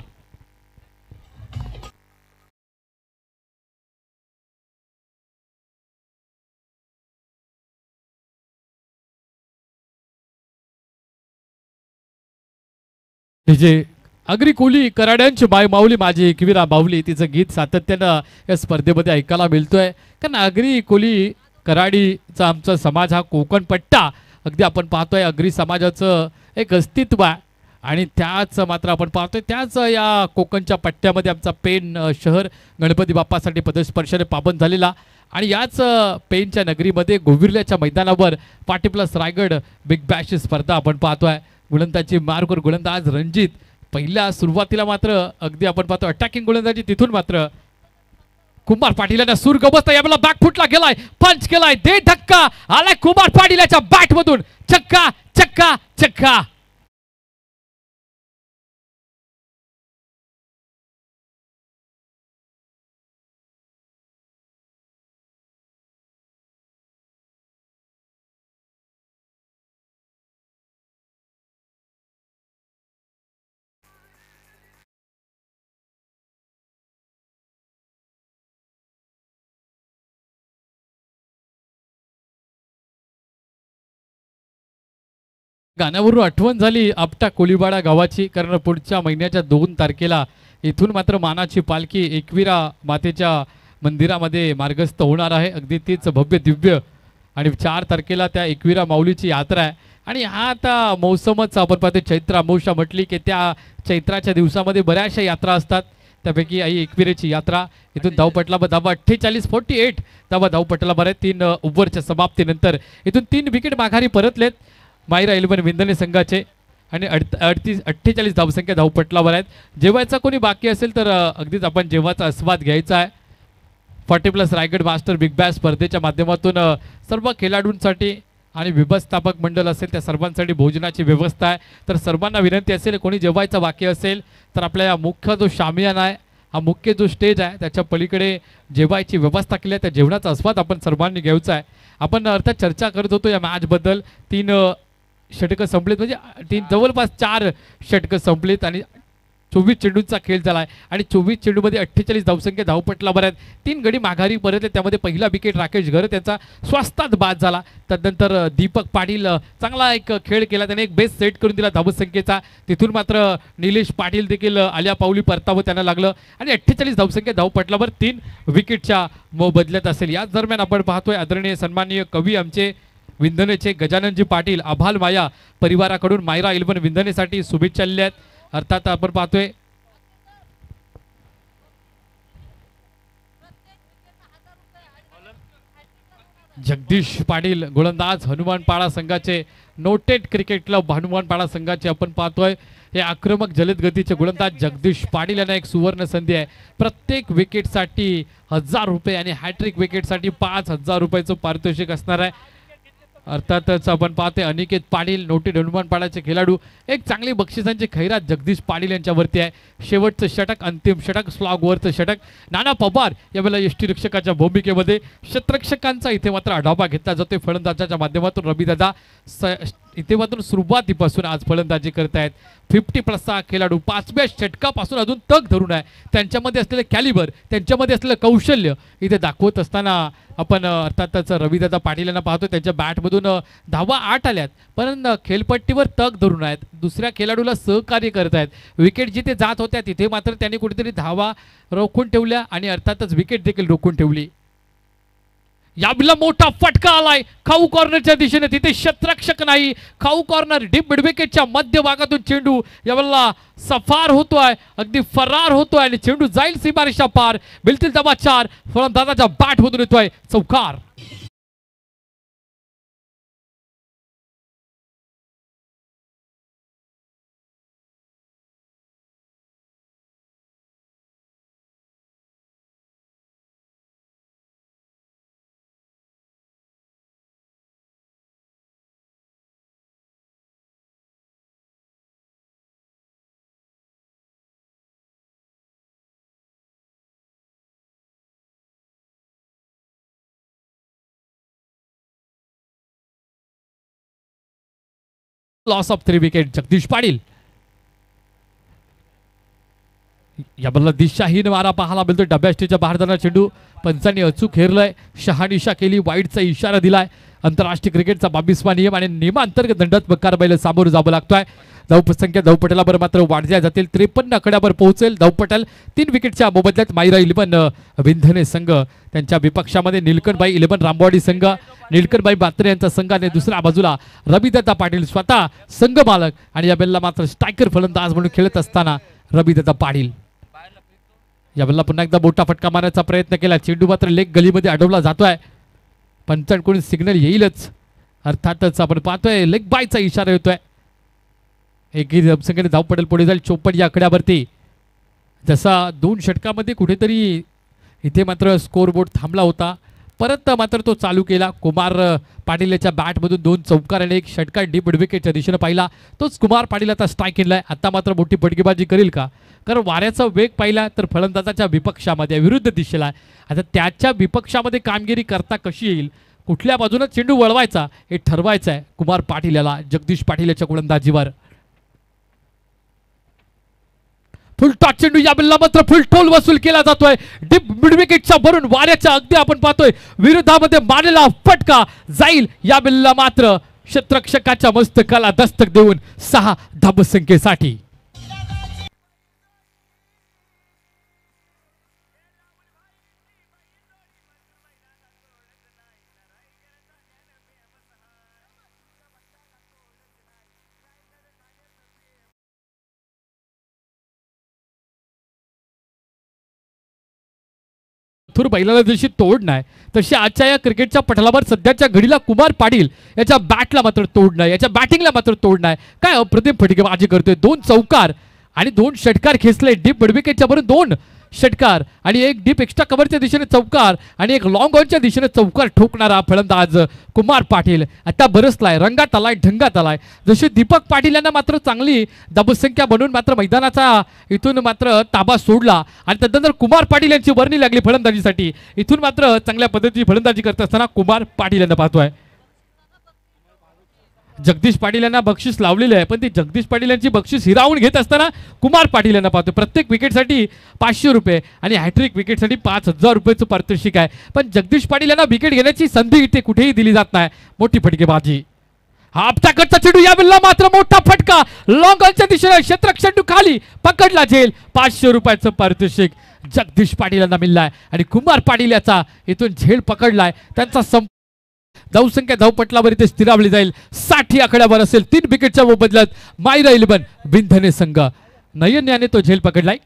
Speaker 1: जे अग्री कोहली कराड्यांची माऊली माझी एकविरा बावली तिचं गीत सातत्यानं या स्पर्धेमध्ये ऐकायला मिळतोय. कारण अग्री कोहली कराडीचा आमचा समाज हा कोकण पट्टा अगदी आपण पाहतोय अग्री समाजाचं एक अस्तित्व आहे आणि त्याच मात्र आपण पाहतोय त्याच या कोकणच्या पट्ट्यामध्ये आमचा पेन शहर गणपती बाप्पासाठी पदस्पर्शाने पाबंद झालेला आणि याच पेनच्या नगरीमध्ये गोविर्ल्याच्या मैदानावर पाटी प्लस रायगड बिग बॅश स्पर्धा आपण पाहतोय. गोलंदाजी मार्कवर गोलंदाज रणजित. पहिल्या सुरुवातीला मात्र अगदी आपण पाहतो अटॅकिंग गोलंदाजी तिथून मात्र कुमार पाटील यांना सूर गबसता यावेळेला बॅकफुटला गेलाय पंच केलाय. दे धक्का. आलाय कुमार पाटील याच्या बॅटमधून. चक्का चक्का चक्का. गाण्यावरून आठवण झाली आपटा कोलिबाडा गावाची, कारण पुढच्या महिन्याच्या 2 तारखेला इथून मात्र मानाची पालखी एकविरा मातेच्या मंदिरामध्ये मार्गस्थ होणार आहे. अगदी तीच भव्य दिव्य आणि 4 तारखेला त्या एकविरा माऊलीची यात्रा आहे. आणि हा आता मौसमच आपण पाहतो, चैत्र अमावस्या म्हटली की त्या चैत्राच्या दिवसामध्ये बऱ्याचशा यात्रा असतात. त्यापैकी आई एकविरेची यात्रा इथून धावपटला धावा 48-48 धावा धावपटला बरं 3 ओव्हरच्या समाप्तीनंतर इथून 3 विकेट माघारी परतलेत मायरा 11 विंधने संघाचे आणि 48 धावसंख्या धावपटलावर आहेत. जेवायचा कोणी बाकी असेल तर अगदीच आपण जेवाचा आस्वाद घ्यायचा आहे. 40+ रायगड मास्टर बिग बॅश स्पर्धेच्या माध्यमातून सर्व खेळाडूंसाठी आणि व्यवस्थापक मंडळ असेल त्या सर्वांसाठी भोजनाची व्यवस्था आहे. तर सर्वांना विनंती असेल कोणी जेवायचा बाकी असेल तर आपल्या या मुख्य जो शामियाना आहे, हा मुख्य जो स्टेज आहे त्याच्या पलीकडे जेवायची व्यवस्था केली आहे. त्या जेवणाचा आस्वाद आपण सर्वांनी घ्यायचा आहे. आपण अर्थात चर्चा करत होतो या मॅचबद्दल. 3 षटकं संपलीत, म्हणजे जवळपास 4 षटकं संपलीत आणि 24 चेंडूंचा खेळ झाला आहे आणि 24 चेंडूमध्ये 48 धावसंख्या धावपटला बरं आहेत. 3 गडी माघारी परतले. त्यामध्ये पहिला विकेट राकेश घर त्यांचा स्वस्तात बाद झाला. त्यानंतर दीपक पाटील चांगला एक खेळ केला, त्याने एक बेस सेट करून दिला धावसंख्येचा. तिथून मात्र निलेश पाटील देखील आल्या पावली परतावं त्यांना लागलं आणि 48 धावसंख्या धावपटलावर 3 विकेटच्या मोबदल्यात असेल. याच दरम्यान आपण पाहतोय आदरणीय सन्माननीय कवी आमचे विंधनेचे गजाननजी पाटील आभाल माया परिवाराकडून मायरा 11 विंधनेसाठी शुभेच्छा दिल्या आहेत. अर्थात आपण पाहतोय जगदीश पाटील गोलंदाज हनुमानपाडा संघाचे, नोटेड क्रिकेट क्लब हनुमानपाडा संघाचे आपण पाहतोय हे आक्रमक जलद गतीचे गोलंदाज जगदीश पाटील यांना एक सुवर्ण संधी आहे. प्रत्येक विकेटसाठी 1000 रुपये आणि हॅट्रिक विकेटसाठी 5000 रुपयाचं पारितोषिक असणार आहे. अर्थातच आपण पाहतोय अनिकेत पाटील नोटेड हनुमानपाडाचे खेळाडू, एक चांगली बक्षिसांची खैरात जगदीश पाटील यांच्यावरती आहे. शेवटचं षटक, अंतिम षटक, स्लॉगवरचं षटक. नाना पवार यावेळेला यष्टीरक्षकाच्या भूमिकेमध्ये शतरक्षकांचा इथे मात्र आढावा घेतला जातोय फलंदाजाच्या माध्यमातून. रविदादा इथे मात्र सुरुवातीपासून आज फलंदाजी करतायत. 50+ हा खेळाडू 5व्या षटकापासून अजून तग धरून आहे. त्यांच्यामध्ये असलेले कॅलिबर, त्यांच्यामध्ये असलेलं कौशल्य इथे दाखवत असताना आपण अर्थातच रविदादा पाटील यांना पाहतो. त्यांच्या बॅटमधून धावा 8 आल्यात, पण खेळपट्टीवर तग धरून आहेत. दुसऱ्या खेळाडूला सहकार्य करत आहेत. विकेट जिथे जात होत्या तिथे मात्र त्यांनी कुठेतरी धावा रोखून ठेवल्या आणि अर्थातच विकेट देखील रोखून ठेवली. याबिला मोठा फटका आलाय खाऊ कॉर्नरच्या दिशेने, तिथे शतरक्षक नाही. खाऊ कॉर्नर डीप मिड विकेटच्या मध्यभागातून चेंडू यावेळेला सफार होतोय, अगदी फरार होतोय आणि चेंडू जाईल सीमारेषा पार. बिलतील धावा 4, फलंदाजाच्या बॅट मधून येतोय चौकार. Loss of 3 wicket Jagdish Patil. याबद्दल दिशाहीन मारा पाहायला मिळतो. डब्या स्टेजच्या बाहेर जाणार चेंडू पंचांनी अचूक हेरलाय. शहानिशा केली, वाईटचा इशारा दिलाय. आंतरराष्ट्रीय क्रिकेटचा 22वा नियम आणि नियमांतर्गत दंडात्मक कारवाईला सामोरं जावं लागतोय. धावसंख्या धावपटलावर मात्र वाढल्या जातील. 53 आकड्यावर पोहोचेल धावपटल. 3 विकेटच्या मोबदल्यात मायरा 11 विंधने संघ, त्यांच्या विपक्षामध्ये निलकंठबाई 11 रामवाडी संघ, निलकंठबाई बात्रे यांचा संघ आणि दुसऱ्या बाजूला रविदादा पाटील स्वतः संघ मालक आणि या बेलला मात्र स्ट्रायकर फलंदाज म्हणून खेळत असताना रविदादा पाटील. या बेलला पुन्हा एकदा मोठा फटका मारण्याचा प्रयत्न केला. चेंडू मात्र लेग गलीमध्ये अडवला जातोय. पंचांकडून सिग्नल येईलच. अर्थातच आपण पाहतोय लेग बायचा इशारा येतोय. एकही धावसंख्येने धाव पडेल पुढे जाईल 54 या आकड्यावरती. जसा 2 षटकामध्ये कुठेतरी इथे मात्र स्कोरबोर्ड थांबला होता, परत मात्र तो चालू केला. कुमार पाटील याच्या बॅटमधून 2 चौकार आणि 1 षटकार डीप मिड विकेटच्या दिशेने पाहिला. तोच कुमार पाटील आता स्ट्राईक केलाय. आता मात्र मोठी फटकेबाजी करेल का? कारण वाऱ्याचा वेग पाहिला तर फलंदाजाच्या विपक्षामध्ये विरुद्ध दिशेला आहे. आता त्याच्या विपक्षामध्ये कामगिरी करता कशी येईल, कुठल्या बाजूने चेंडू वळवायचा हे ठरवायचं आहे कुमार पाटील याला. जगदीश पाटील याच्या गोलंदाजीवर फुल टॉच चेंडू या बिल्ला मात्र फुल टोल वसूल केला जातोय. डीप मिड विकेटच्या भरून वाऱ्याच्या अगदी आपण पाहतोय विरोधामध्ये मारलेला फटका जाईल. या बिल्ला मात्र क्षेत्ररक्षकाच्या मस्तकाला दस्तक देऊन 6 धाबसंख्येसाठी थोर बैलाला जशी तोड नाही तशी आजच्या या क्रिकेटच्या पटलावर सध्याच्या घडीला कुमार पाटील याच्या बॅटला मात्र तोड नाही, याच्या बॅटिंगला मात्र तोड नाही. काय अप्रतिम फटकेबाजी करतोय. 2 चौकार आणि 2 षटकार खेचले. डीप मिडविकेटच्या भरून 2 षटकार आणि एक डीप एक्स्ट्रा कव्हरच्या दिशेने चौकार आणि एक लॉंग ऑनच्या दिशेने चौकार ठोकणारा फलंदाज कुमार पाटील आता बरसलाय, रंगात आलाय, ढंगात आलाय. जसे दीपक पाटील यांना मात्र चांगली धाबसंख्या बनवून मात्र मैदानाचा इथून मात्र ताबा सोडला आणि त्यानंतर कुमार पाटील यांची वर्णी लागली फलंदाजीसाठी. इथून मात्र चांगल्या पद्धतीची फलंदाजी करत असताना कुमार पाटील यांना पाहतोय. जगदीश पाटील यांना बक्षीस लावलेले आहे, पण ती जगदीश पाटील यांची बक्षीस हिरावून घेत असताना कुमार पाटील यांना पाहतो. प्रत्येक विकेटसाठी 500 रुपये आणि हॅट्रिक विकेटसाठी 5000 रुपयाचं पारितोषिक आहे. पण जगदीश पाटील यांना विकेट घेण्याची संधी इथे कुठेही दिली जात नाही. मोठी फटकेबाजी. हा आपटाकडचा चेंडू यावेळेला मात्र मोठा फटका लॉंग ऑनच्या दिशेने क्षेत्ररक्षक चेंडू खाली पकडला झेल. 500 रुपयाचं पारितोषिक जगदीश पाटील यांना मिळालंय आणि कुमार पाटील याचा इथून झेल पकडलाय. त्यांचा धावसंख्या धावपटलावर इथे स्थिरावली जाईल. 60 आकड्यावर असेल. 3 विकेटच्या बदल्यात मायरा 11 विंधने संघ. नयन याने तो झेल पकडलाय.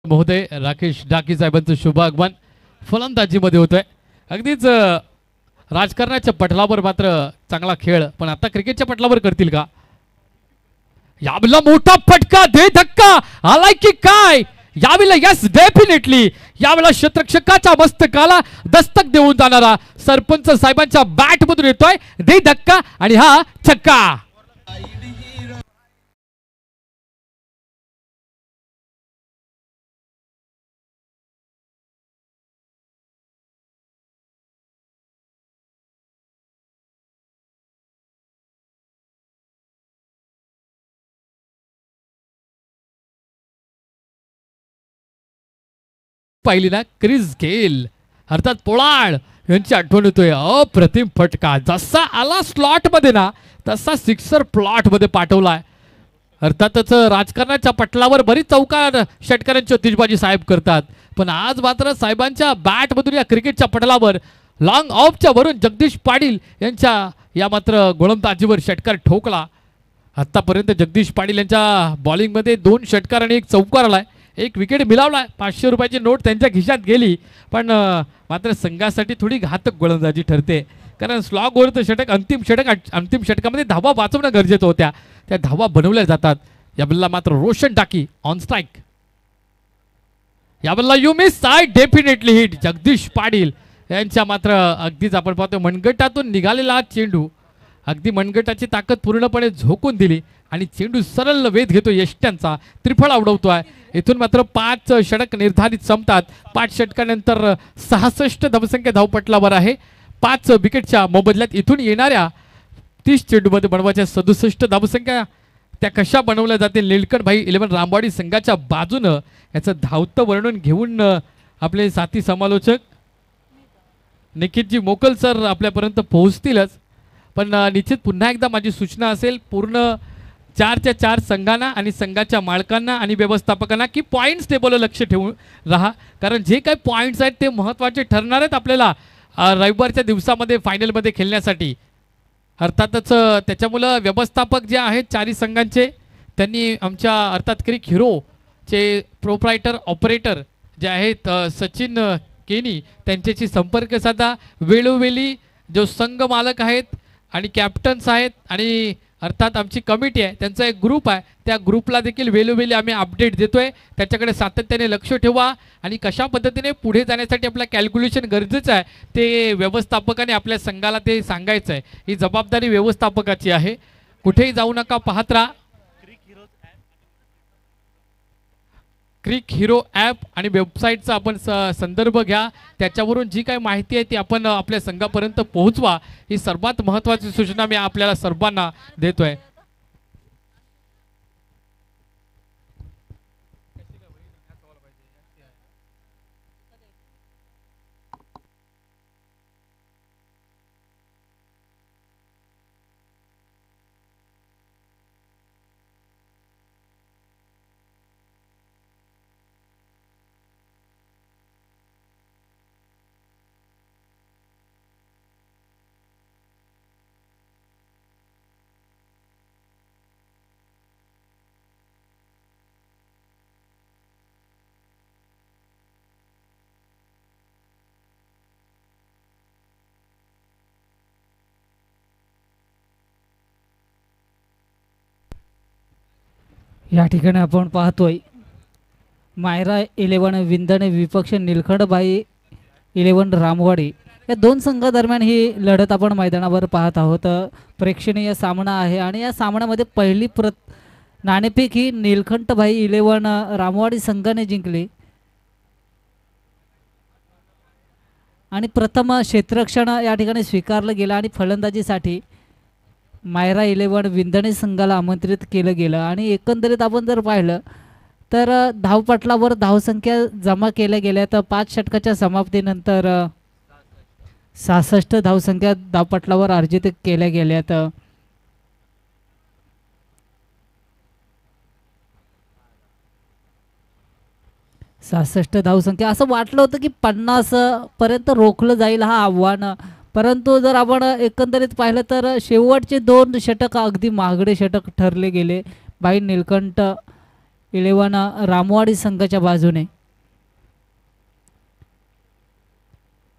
Speaker 1: महोदय राकेश डाकी साहेबांचं शुभ आगमन फलंदाजीमध्ये होतोय. अगदीच राजकारणाच्या पटलावर मात्र चांगला खेळ, पण आता क्रिकेटच्या पटलावर करतील का? यावेळेला मोठा फटका दे धक्का आलाय की काय? यावेळेला यस डेफिनेटली यावेळेला क्षेत्ररक्षकाच्या मस्तकाला दस्तक देऊन जाणारा सरपंच साहेबांच्या बॅट मधून येतोय दे धक्का आणि हा छक्का. पाहिली ना क्रिस गेल अर्थात पोळाळ यांची आठवण येतोय. अप्रतिम फटका जसा आला स्लॉट मध्ये ना तसा सिक्सर प्लॉट मध्ये पाठवलाय. अर्थातच राजकारणाच्या पटलावर बरीच चौकार षटकारांची तिजबाजी साहेब करतात, पण आज मात्र साहेबांच्या बॅट मधून या क्रिकेटच्या पटलावर लॉंग ऑफच्या वरून जगदीश पाटील यांच्या या मात्र गोलंदाजीवर षटकार ठोकला. आतापर्यंत जगदीश पाटील यांच्या बॉलिंग मध्ये 2 षटकार आणि 1 चौकार आलाय. 1 विकेट मिळवला. 500 रुपयाची नोट त्यांच्या खिशात गेली, पण मात्र संघासाठी थोडी घातक गोलंदाजी ठरते, कारण स्लॉग वर षटक अंतिम षटकामध्ये धावा वाचवणं गरजेचं होत्या. त्या धावा बनवल्या जातात. यावेळेला मात्र रोशन टाकी ऑन स्ट्राईक. यावेळेला you miss I definitely hit. Jagdish Patil यांच्या मात्र अगदीच आपण पाहतो मनगटातून निघालेला चेंडू अगदी मनगटाची ताकद पूर्णपणे झोकून दिली आणि चेंडू सरळ वेध घेतो यष्ट्यांचा, त्रिफळ उडवतोय. इथून मात्र 5 षटक निर्धारित संपतात. 5 षटकानंतर 66 धावसंख्या धावपटलावर आहे. 5 विकेटच्या मोबदल्यात इथून येणाऱ्या 30 चेंडूमध्ये बनवायच्या 67 धावसंख्या त्या कशा बनवल्या जातील निळकंठ भाई 11 रामवाडी संघाच्या बाजूनं याचं धावतं वर्णन घेऊन आपले साथी समालोचक निखितजी मोकल सर आपल्यापर्यंत पोहोचतीलच. पण निश्चित पुन्हा एकदा माझी सूचना असेल पूर्ण 4च्या 4 संघांना आणि संघाच्या मालकांना आणि व्यवस्थापकांना की पॉईंट्स टेबलवर लक्ष ठेवून राहा, कारण जे काही पॉईंट्स आहेत ते महत्त्वाचे ठरणार आहेत आपल्याला रविवारच्या दिवसामध्ये फायनलमध्ये खेळण्यासाठी. अर्थातच त्याच्यामुळं व्यवस्थापक जे आहेत 4ही संघांचे त्यांनी आमच्या अर्थात क्रिक हिरोचे प्रोप्रायटर ऑपरेटर जे आहेत सचिन केनी त्यांच्याशी संपर्क साधा. वेळोवेळी जो संघ मालक आहेत आणि कॅप्टन्स आहेत आणि अर्थात आमची कमिटी आहे त्यांचा एक ग्रुप आहे, त्या ग्रुपला देखील वेळोवेळी आम्ही अपडेट देतोय. त्याच्याकडे सातत्याने लक्ष ठेवा आणि कशा पद्धतीने पुढे जाण्यासाठी आपलं कॅल्क्युलेशन गरजेचं आहे ते व्यवस्थापकाने आपल्या संघाला ते सांगायचं आहे. ही जबाबदारी व्यवस्थापकाची आहे. कुठेही जाऊ नका, पाहत राहा. क्रिक हिरो ॲप आणि वेबसाईटचा आपण संदर्भ घ्या, त्याच्यावरून जी काही माहिती आहे ती आपण आपल्या संघापर्यंत पोहोचवा, ही सर्वात महत्त्वाची सूचना मी आपल्याला सर्वांना देतोय.
Speaker 2: या ठिकाणी आपण पाहतोय मायरा 11 विंदणे विपक्ष निलखंडबाई 11 रामवाडी या दोन संघादरम्यान ही लढत आपण मैदानावर पाहत आहोत. प्रेक्षणीय सामना आहे आणि या सामन्यामध्ये पहिली नाणेफेक ही निलखंठभाई 11 रामवाडी संघाने जिंकली आणि प्रथम क्षेत्ररक्षण या ठिकाणी स्वीकारलं गेलं आणि फलंदाजीसाठी मायरा 11 विंदणे संघाला आमंत्रित केलं गेलं आणि एकंदरीत आपण जर पाहिलं तर धावपटलावर धावसंख्या जमा केल्या गेल्या तर 5 षटकाच्या समाप्तीनंतर 66 धावसंख्या धावपटलावर अर्जित केल्या गेल्यात. धावसंख्या असं वाटलं होतं की 50 पर्यंत रोखलं जाईल हा आव्हान, परंतु जर आपण एकंदरीत पाहिलं तर शेवटचे 2 षटक अगदी महागडे षटक ठरले गेले बाई निलकंठ 11 रामवाडी संघाच्या बाजूने.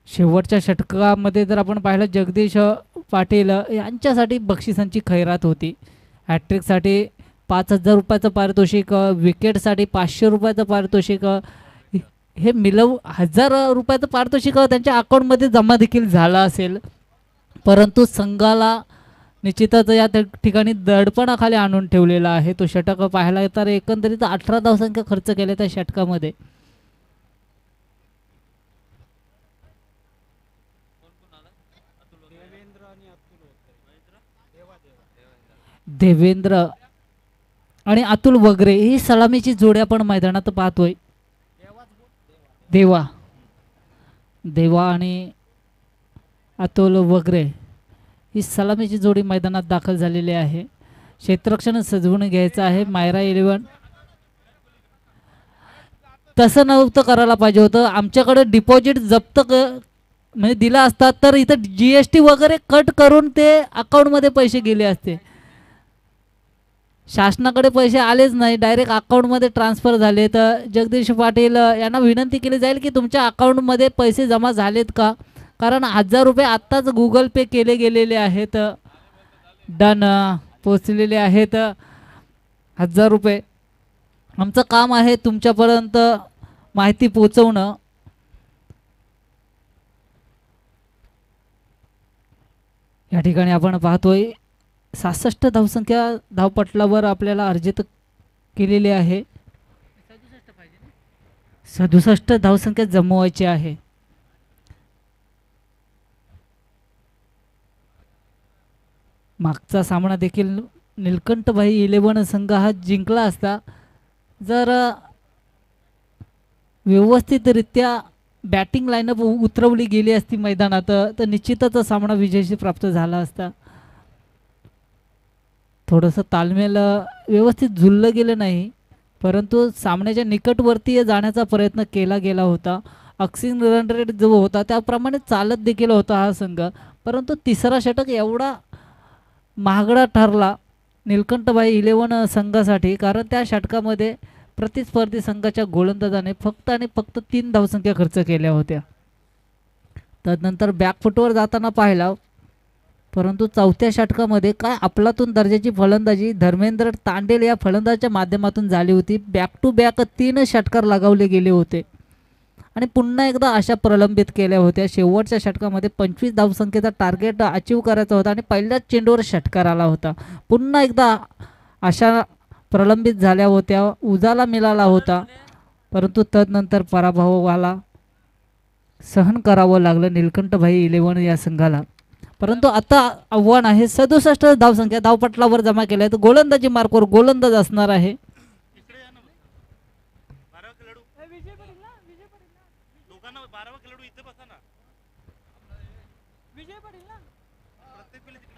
Speaker 2: शेवटच्या षटकामध्ये जर आपण पाहिलं जगदीश पाटील यांच्यासाठी बक्षिसांची खैरात होती. हॅट्रिकसाठी 5000 रुपयाचं पारितोषिक, विकेटसाठी 500 रुपयाचं पारितोषिक, हे मिळव 1000 रुपयाचं पारितोषिक त्यांच्या अकाउंटमध्ये जमा देखील झालं असेल, परंतु संघाला निश्चितच या ठिकाणी दडपणाखाली आणून ठेवलेला आहे. तो षटक पाहायला तर एकंदरीत 18 धावसंख्या खर्च केल्या त्या षटकामध्ये. देवेंद्र आणि अतुल वगैरे ही सलामीची जोडी आपण मैदानात पाहतोय. देवा आणि अतुल वगैरे ही सलामीची जोडी मैदानात दाखल झालेली आहे. क्षेत्ररक्षण सजवून घ्यायचं आहे. मायरा 11 तसं नव्हतं करायला पाहिजे होतं. आमच्याकडे डिपॉझिट जप्त म्हणजे दिला असता तर इथं GST वगैरे कट करून ते अकाउंटमध्ये पैसे गेले असते. शासनाकडे पैसे आलेच नाही, डायरेक्ट अकाउंटमध्ये ट्रान्सफर झाले. तर जगदीश पाटील यांना विनंती केली जाईल की तुमच्या अकाउंटमध्ये पैसे जमा झालेत का, कारण 1000 रुपये आत्ताच गुगल पे केले गेलेले आहेत, डन पोचलेले आहेत 1000 रुपये. आमचं काम आहे तुमच्यापर्यंत माहिती पोचवणं. या ठिकाणी आपण पाहतोय 66 धावसंख्या धावपटलावर आपल्याला अर्जित केलेली आहे. 67 धावसंख्या जमवायची आहे. मागचा सामना देखील निलकंठभाई 11 संघ हा जिंकला असता जर व्यवस्थितरित्या बॅटिंग लाईनअप उतरवली गेली असती मैदानात तर निश्चितच सामना विजयशी प्राप्त झाला असता. थोडंसं तालमेल व्यवस्थित जुळलं गेलं नाही, परंतु सामन्याच्या निकटवर्ती जाण्याचा प्रयत्न केला गेला होता. अक्सिंग रन रेट जो होता त्याप्रमाणे चालत देखील होता हा संघ, परंतु तिसरा षटक एवढा महागडा ठरला निलकंठभाई 11 संघासाठी, कारण त्या षटकामध्ये प्रतिस्पर्धी संघाच्या गोलंदाजाने फक्त आणि फक्त 3 धावसंख्या खर्च केल्या होत्या. तदनंतर बॅकफुटवर जाताना पाहिला, परंतु चौथ्या षटकामध्ये काय अफलातून दर्जाची फलंदाजी धर्मेंद्र तांडेल या फलंदाजाच्या माध्यमातून झाली होती. बॅक टू बॅक 3 षटकार लगावले गेले होते आणि पुन्हा एकदा आशा प्रलंबित केल्या होत्या. शेवटच्या षटकामध्ये 25 धावसंख्येचा टार्गेट अचीव करायचा होता आणि पहिल्याच चेंडूवर षटकार आला होता. पुन्हा एकदा आशा प्रलंबित झाल्या होत्या, उजाला मिळाला होता परंतु तदनंतर पराभवाला सहन करावं लागलं निलकंठभाई 11 या संघाला. परंतु आता आव्हान आहे 67 धावसंख्या धावपटलावर जमा केल्या आहेत. गोलंदाजी मार्कवर गोलंदाज असणार आहे.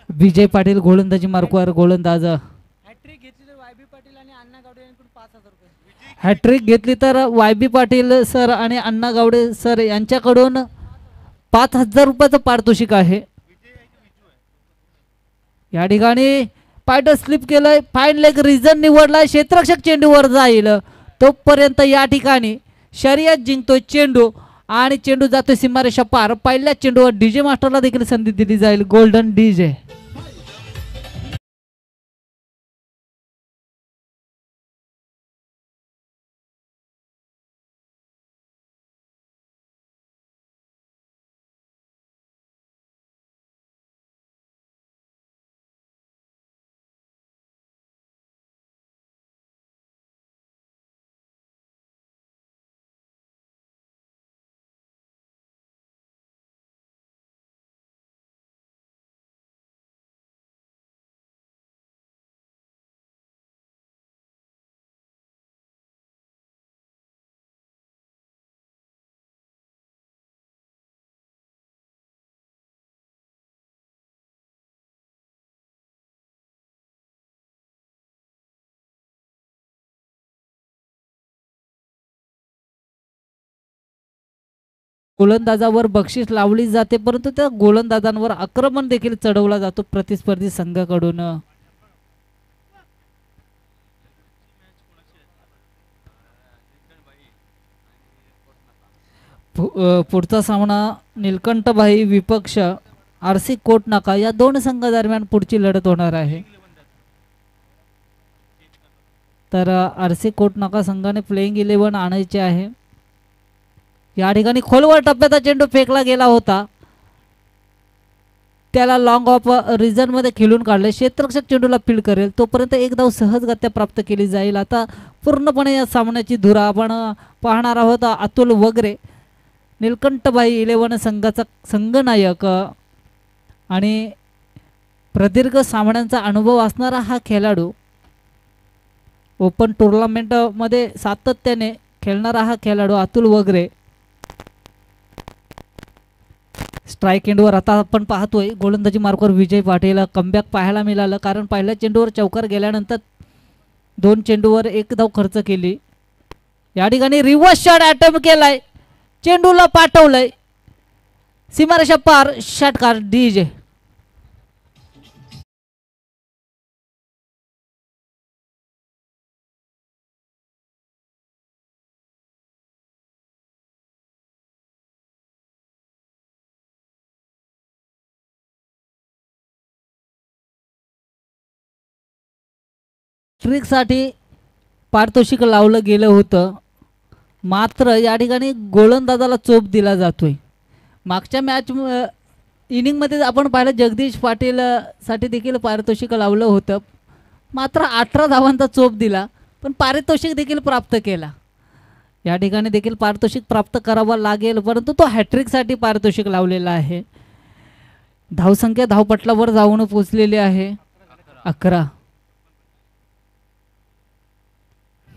Speaker 2: विजय पाटील गोलंदाजी मार्कवर गोलंदाज. हॅट्रिक घेतली तर YB पाटील सर आणि अण्णा गावडे सर यांच्याकडून 5,000 रुपयाचं पारितोषिक आहे. या ठिकाणी पायडर स्लिप केलंय. फाईन लेग रिझन निवडलाय. क्षेत्ररक्षक चेंडूवर जाईल तोपर्यंत या ठिकाणी शर्यत जिंकतोय चेंडू आणि चेंडू जातोय सीमारेषा पार. पहिल्या चेंडूवर डीजे मास्टरला देखील संधी दिली जाईल. Golden DJ. गोलंदाजावर बक्षीस लावली जाते परंतु त्या गोलंदाजांवर आक्रमण देखील चढवला जातो प्रतिस्पर्धी संघाकडून. पुढचा सामना निलकंठभाई विपक्ष RC कोटनाका या दोन संघादरम्यान पुढची लढत होणार आहे. तर RC कोटनाका संघाने प्लेइंग 11 आणायचे आहे. या ठिकाणी खोलवर टप्प्याचा चेंडू फेकला गेला होता. त्याला लॉंग ऑफ रिझन मध्ये खेळून काढले. क्षेत्ररक्षक चेंडूला फील्ड करेल तोपर्यंत एक धाव सहजगत्या प्राप्त केली जाईल. आता पूर्णपणे या सामन्याची धुरा आपण पाहणार आहोत. अतुल वगैरे निलकंठभाई 11 संघाचा संघनायक आणि प्रदीर्घ सामन्यांचा अनुभव असणारा हा खेळाडू. ओपन टुर्नामेंट मध्ये सातत्याने खेळणारा हा खेळाडू अतुल वगैरे. स्ट्राईक एंडवर आता आपण पाहतोय गोलंदाजी मार्कवर विजय पाटील. कमबॅक पाहायला मिळालं कारण पहिल्या चेंडूवर चौकार गेल्यानंतर 2 चेंडूवर 1 धाव खर्च केली. या ठिकाणी रिव्हर्स शॉट अटेम्प्ट केलाय. चेंडूला पाठवलंय सीमारेषा पार. षटकार डीजे. ट्रिकसाठी पारितोषिक लावलं गेलं होतं मात्र या ठिकाणी गोलंदाजाला चोप दिला जातोय. मागच्या मॅच इनिंगमध्ये आपण पाहिलं जगदीश पाटील साठी देखील पारितोषिक लावलं होतं मात्र 18 धावांचा चोप दिला पण पारितोषिक देखील प्राप्त केला. या ठिकाणी देखील पारितोषिक प्राप्त करावं लागेल परंतु तो हॅट्रिकसाठी पारितोषिक लावलेला आहे. धावसंख्या धावपटलावर जाऊन पोचलेली आहे 11.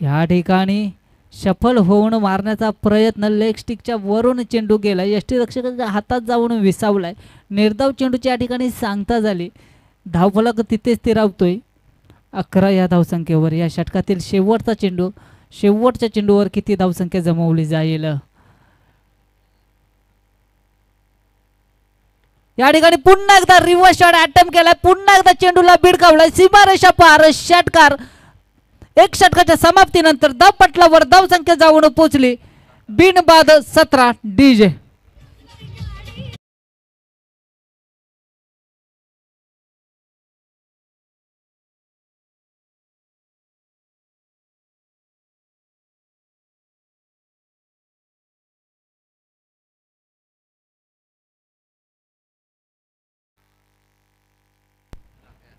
Speaker 2: या ठिकाणी सफल होऊन मारण्याचा प्रयत्न. लेग स्टिकच्या वरून चेंडू गेला. यष्टीरक्षकाच्या हातात जाऊन विसावलाय. निर्धाव चेंडूची या ठिकाणी सांगता झाली. धावफलक तिथे स्थिरावतोय 11 या धावसंख्येवर. या षटकातील शेवटचा चेंडू. शेवटच्या चेंडूवर किती धावसंख्या जमवली जाईल. या ठिकाणी पुन्हा एकदा रिव्हर्स शॉट अटेम्प्ट केलाय. पुन्हा एकदा चेंडूला भिडकावलाय सीमारेषा पार. षटकार. एक षटकाच्या समाप्तीनंतर धावपटलावर धावसंख्या जाऊन पोहोचली. बिनबाद 17 डीजे.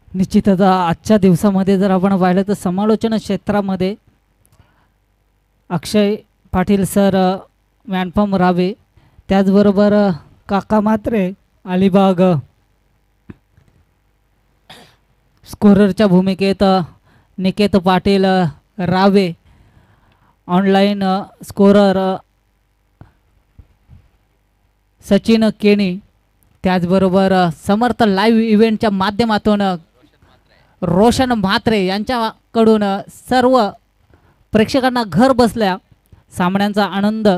Speaker 2: निश्चितच आजच्या दिवसामध्ये जर आपण पाहिलं तर समालोचन क्षेत्रामध्ये अक्षय पाटील सर मॅनफॉर्म रावे, त्याचबरोबर काका म्हात्रे अलिबाग स्कोररच्या भूमिकेत निकेत पाटील रावे, ऑनलाईन स्कोरर सचिन केणी, त्याचबरोबर समर्थ लाईव्ह इव्हेंटच्या माध्यमातून रोशन म्हात्रे यांच्याकडून सर्व प्रेक्षकांना घर बसल्या सामन्यांचा आनंद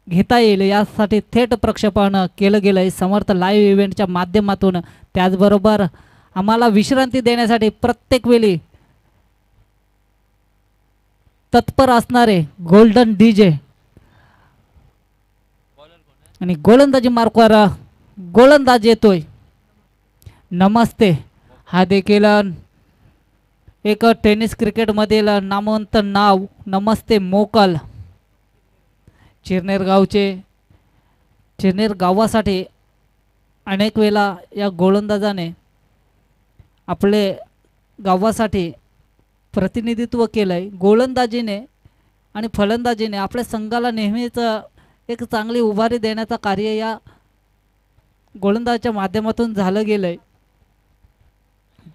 Speaker 2: घेता येईल यासाठी थेट प्रक्षेपण केलं गेलं आहे समर्थ लाईव्ह इव्हेंटच्या माध्यमातून. त्याचबरोबर आम्हाला विश्रांती देण्यासाठी प्रत्येक वेळी तत्पर असणारे गोल्डन डीजे आणि गोलंदाजी मार्कवर गोलंदाज येतोय नमस्ते, हा देखील एक टेनिस क्रिकेटमधील नामवंत नाव नमस्ते मोकल. चिरनेर गावासाठी अनेक वेळा या गोलंदाजाने आपले गावासाठी प्रतिनिधित्व केलं आहे. गोलंदाजीने आणि फलंदाजीने आपल्या संघाला नेहमीच एक चांगली उभारी देण्याचं कार्य या गोलंदाजाच्या माध्यमातून झालं गेलं आहे.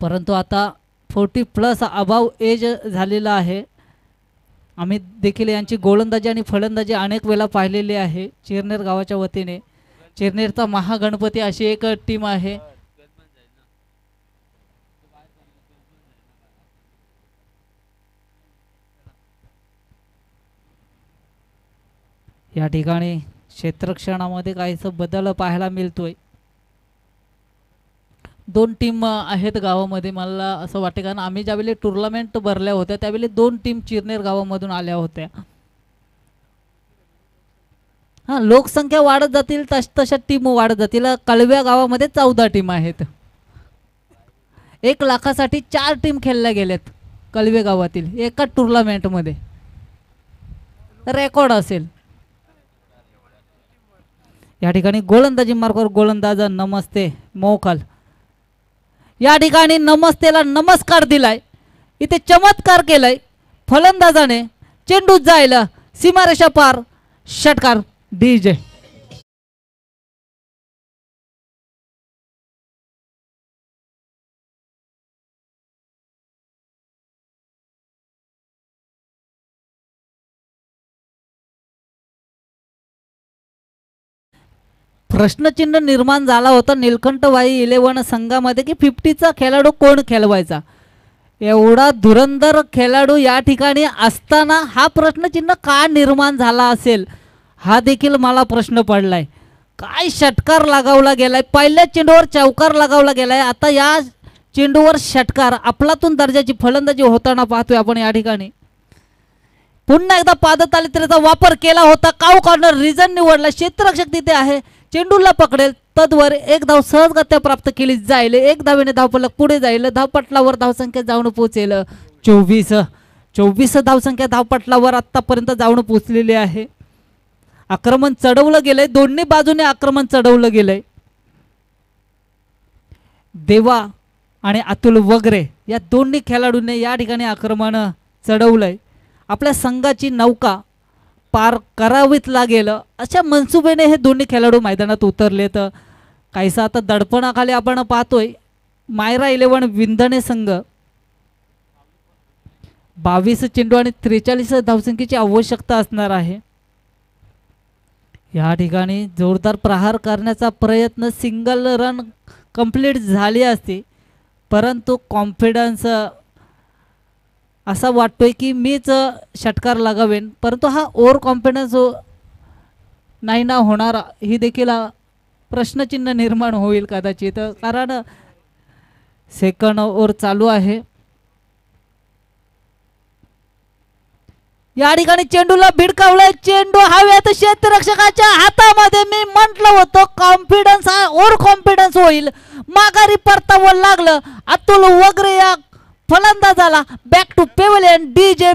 Speaker 2: परंतु आता 40+ अबाव एज झालेला आहे. आम्ही देखील यांची गोलंदाजी आणि फलंदाजी अनेक वेळा पाहिलेली आहे. चिरनेर गावाच्या वतीने चिरनेरचा महागणपती अशी एक टीम आहे. या ठिकाणी क्षेत्ररक्षणामध्ये काहीसा बदल पाहायला मिळतोय. 2 टीम आहेत गावामध्ये. मला असं वाटतं कारण आम्ही ज्यावेळी टुर्नामेंट भरल्या होत्या त्यावेळी 2 टीम चिरनेर गावामधून आल्या होत्या. हां, लोकसंख्या वाढत जातील तशा टीम वाढत जातील. कळव्या गावामध्ये 14 टीम आहेत. 1 लाखासाठी 4 टीम खेळल्या गेल्यात कळवे गावातील एका टुर्नामेंटमध्ये. रेकॉर्ड असेल. या ठिकाणी गोलंदाजी मार्कवर गोलंदाज नमस्ते मोकल. या ठिकाणी नमस्तेला नमस्कार दिलाय. इथे चमत्कार केलाय फलंदाजाने. चेंडू जायला सीमारेषा पार, षटकार डीजे. प्रश्नचिन्ह निर्माण झाला होता निलकंठबाई 11 संघामध्ये की 50चा खेळाडू कोण खेळवायचा. एवढा धुरंधर खेळाडू या ठिकाणी असताना हा प्रश्नचिन्ह का निर्माण झाला असेल हा देखील मला प्रश्न पडलाय. काय षटकार लगावला गेलाय. पहिल्या चेंडूवर चौकार लगावला गेलाय. आता या चेंडूवर षटकार. अफलातून दर्जाची फलंदाजी होताना पाहतोय आपण या ठिकाणी. पुन्हा एकदा पादतालित्र्याचा वापर केला होता. काऊ कॉर्नर रिजन निवडला. क्षेत्ररक्षक तिथे आहे. चेंडूला पकडेल तद्वर 1 धाव सहजगत्या प्राप्त केली जाईल. 1 धावेने धावफलक पुढे जाईल. धावपटलावर धावसंख्या जाऊन पोहोचेल 24 धावसंख्या धावपटलावर आतापर्यंत जाऊन पोहोचलेली आहे. आक्रमण चढवलं गेलंय. दोन्ही बाजूने आक्रमण चढवलं गेलंय. देवा आणि अतुल वगैरे या दोन्ही खेळाडूंनी या ठिकाणी आक्रमण चढवलंय. आपल्या संघाची नौका पार करावीच लागेल अशा मनसुबेने हे दोन्ही खेळाडू मैदानात उतरलेत. काहीसा आता दडपणाखाली आपण पाहतोय मायरा 11 विंधणे संघ 22 चेंडू आणि 43 धावसंख्येची आवश्यकता असणार आहे. या ठिकाणी जोरदार प्रहार करण्याचा प्रयत्न, सिंगल रन कंप्लीट झाली असती परंतु कॉन्फिडन्स असा वाटतोय की मीच षटकार लगावेन. परंतु हा ओव्हर कॉन्फिडन्स नाही ना होणार ही देखील प्रश्नचिन्ह निर्माण होईल कदाचित. कारण सेकंड ओव्हर चालू आहे. या ठिकाणी चेंडूला भिडकावलाय. चेंडू हवेत क्षेत्ररक्षकाच्या हातामध्ये. मी म्हटलं होतं कॉन्फिडन्स हा ओव्हर कॉन्फिडन्स होईल. माघारी परतावं लागलं. अतुल वगैरे या फलंदाजाला. Back to pavilion DJ.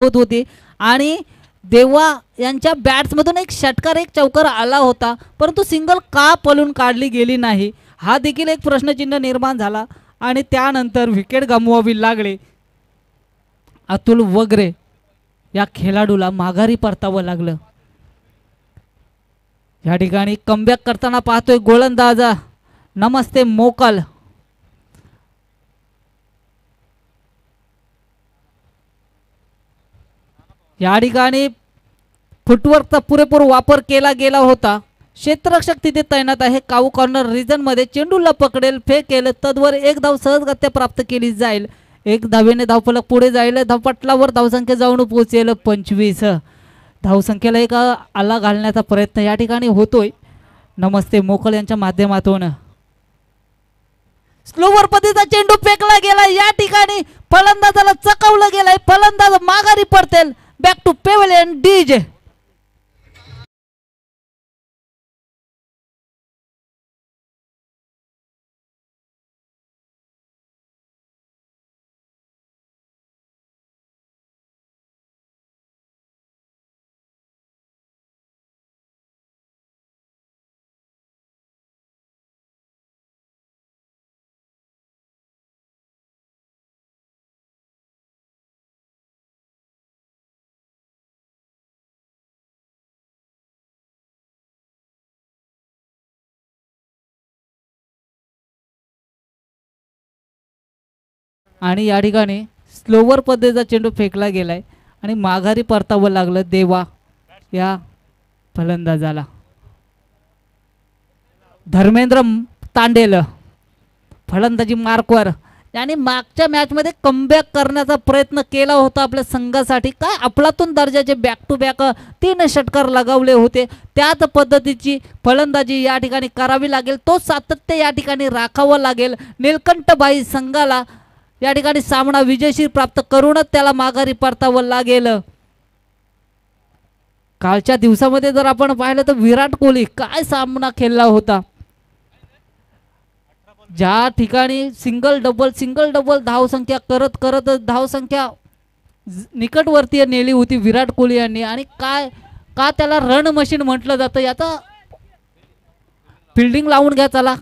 Speaker 2: होत होती आणि देवा यांच्या बॅट्समधून एक षटकार एक चौकार आला होता, परंतु सिंगल का पळून काढली गेली नाही हा देखील एक प्रश्नचिन्ह निर्माण झाला आणि त्यानंतर विकेट गमवावी लागली. अतुल वगैरे या खेळाडूला माघारी परतावं लागलं. या ठिकाणी कमबॅक करताना पाहतोय गोलंदाज नमस्ते मोकल. या ठिकाणी फुटवर्कचा पुरेपूर वापर केला गेला होता. क्षेत्ररक्षक तिथे तैनात आहे. काऊ कॉर्नर रिजन मध्ये चेंडूला पकडेल, फेकेल, तद्वर एक धाव सहजगत्या प्राप्त केली जाईल. एक धावेने धावफलक पुढे जाईल. धावपटलावर धावसंख्या जाऊन पोहोचेल 25. धावसंख्येला एक आला घालण्याचा प्रयत्न या ठिकाणी होतोय नमस्ते मोकल यांच्या माध्यमातून. स्लोवर पद्धतीचा चेंडू फेकला गेला. या ठिकाणी फलंदाजाला चकवलं गेलंय. फलंदाज माघारी पडतील. Back to pavilion DJ. आणि या ठिकाणी स्लोवर पद्धतीचा चेंडू फेकला गेलाय आणि माघारी परतावं लागलं देवा या फलंदाजाला. धर्मेंद्र तांडेल फलंदाजी मार्कवर याने मागच्या मॅचमध्ये कमबॅक करण्याचा प्रयत्न केला होता आपल्या संघासाठी. काय अफलातून दर्जाचे बॅक टू बॅक 3 षटकार लगावले होते. त्याच पद्धतीची फलंदाजी या ठिकाणी करावी लागेल. तो सातत्य या ठिकाणी राखावं लागेल. निलकंठबाई संघाला या ठिकाणी सामना विजयशीर प्राप्त करूनच त्याला माघारी परतावं लागेल. कालच्या दिवसामध्ये जर आपण पाहिलं तर विराट कोहली काय सामना खेळला होता. ज्या ठिकाणी सिंगल डबल धावसंख्या करत करत धावसंख्या निकटवर्तीय नेली होती विराट कोहली यांनी. आणि काय का त्याला रन मशीन म्हटलं जातं याचा फिल्डिंग लावून घ्या चला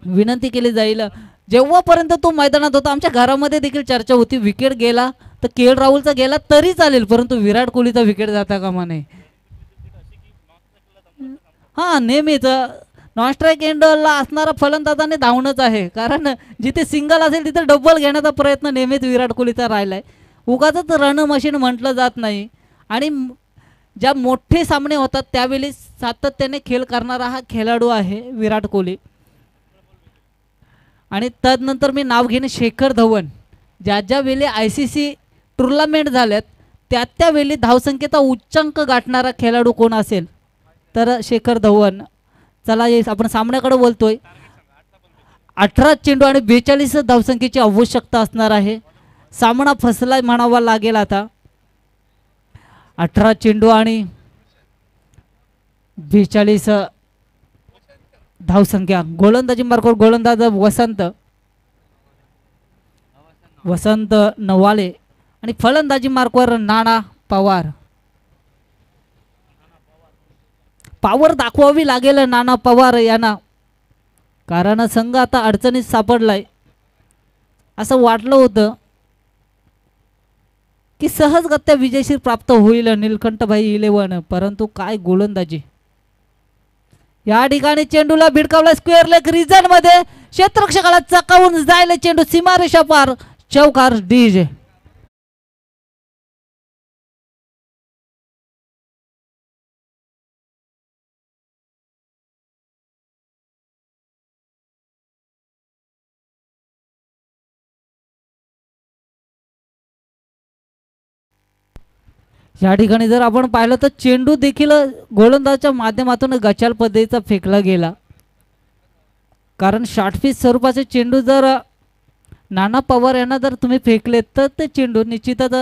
Speaker 2: विनंती केली जाईल. जेव्हापर्यंत तो मैदानात होता आमच्या घरामध्ये देखील चर्चा होती विकेट गेला तर के एल राहुलचा गेला तरी चालेल, परंतु विराट कोहलीचा विकेट जाता कामा नये. हा नेहमीच नॉन स्ट्राईक एंडला असणारा फलंदाजाने धावणंच आहे, कारण जिथे सिंगल असेल तिथे डबल घेण्याचा प्रयत्न नेहमीच विराट कोहलीचा राहिलाय. उगाच रन मशीन म्हटलं जात नाही. आणि ज्या मोठे सामने होतात त्यावेळी सातत्याने खेळ करणारा हा खेळाडू आहे विराट कोहली. आणि तदनंतर मी नाव घेणे शेखर धवन. ज्या ज्या वेळी ICC टुर्नामेंट झाल्यात त्यावेळी धावसंख्येचा उच्चांक गाठणारा खेळाडू कोण असेल तर शेखर धवन. चला आपण सामन्याकडे बोलतोय. 18 चेंडू आणि 42 धावसंख्येची आवश्यकता असणार आहे. सामना फसला म्हणावा लागेल आता. 18 चेंडू आणि 42 धावसंख्या. गोलंदाजी मार्कवर गोलंदाज वसंत नवाले आणि फलंदाजी मार्कवर नाना पवार. पावर दाखवावी लागेल नाना पवार यांना, कारण संघ आता अडचणीत सापडलाय. असं वाटलं होतं की सहजगत्या विजयशीर प्राप्त होईल निलकंठभाई 11, परंतु काय गोलंदाजी. या ठिकाणी चेंडूला भिडकावला स्क्वेअर लेग रिजन मध्ये. क्षेत्ररक्षकाला चकावून जायला चेंडू सीमारेषा पार. चौकार डीजे. या ठिकाणी जर आपण पाहिलं तर चेंडू देखील गोलंदाजाच्या माध्यमातून गचाल पद्धतीचा फेकला गेला, कारण शॉर्टपिच स्वरूपाचे चेंडू जर नाना पवार यांना जर तुम्ही फेकले तर ते चेंडू निश्चितच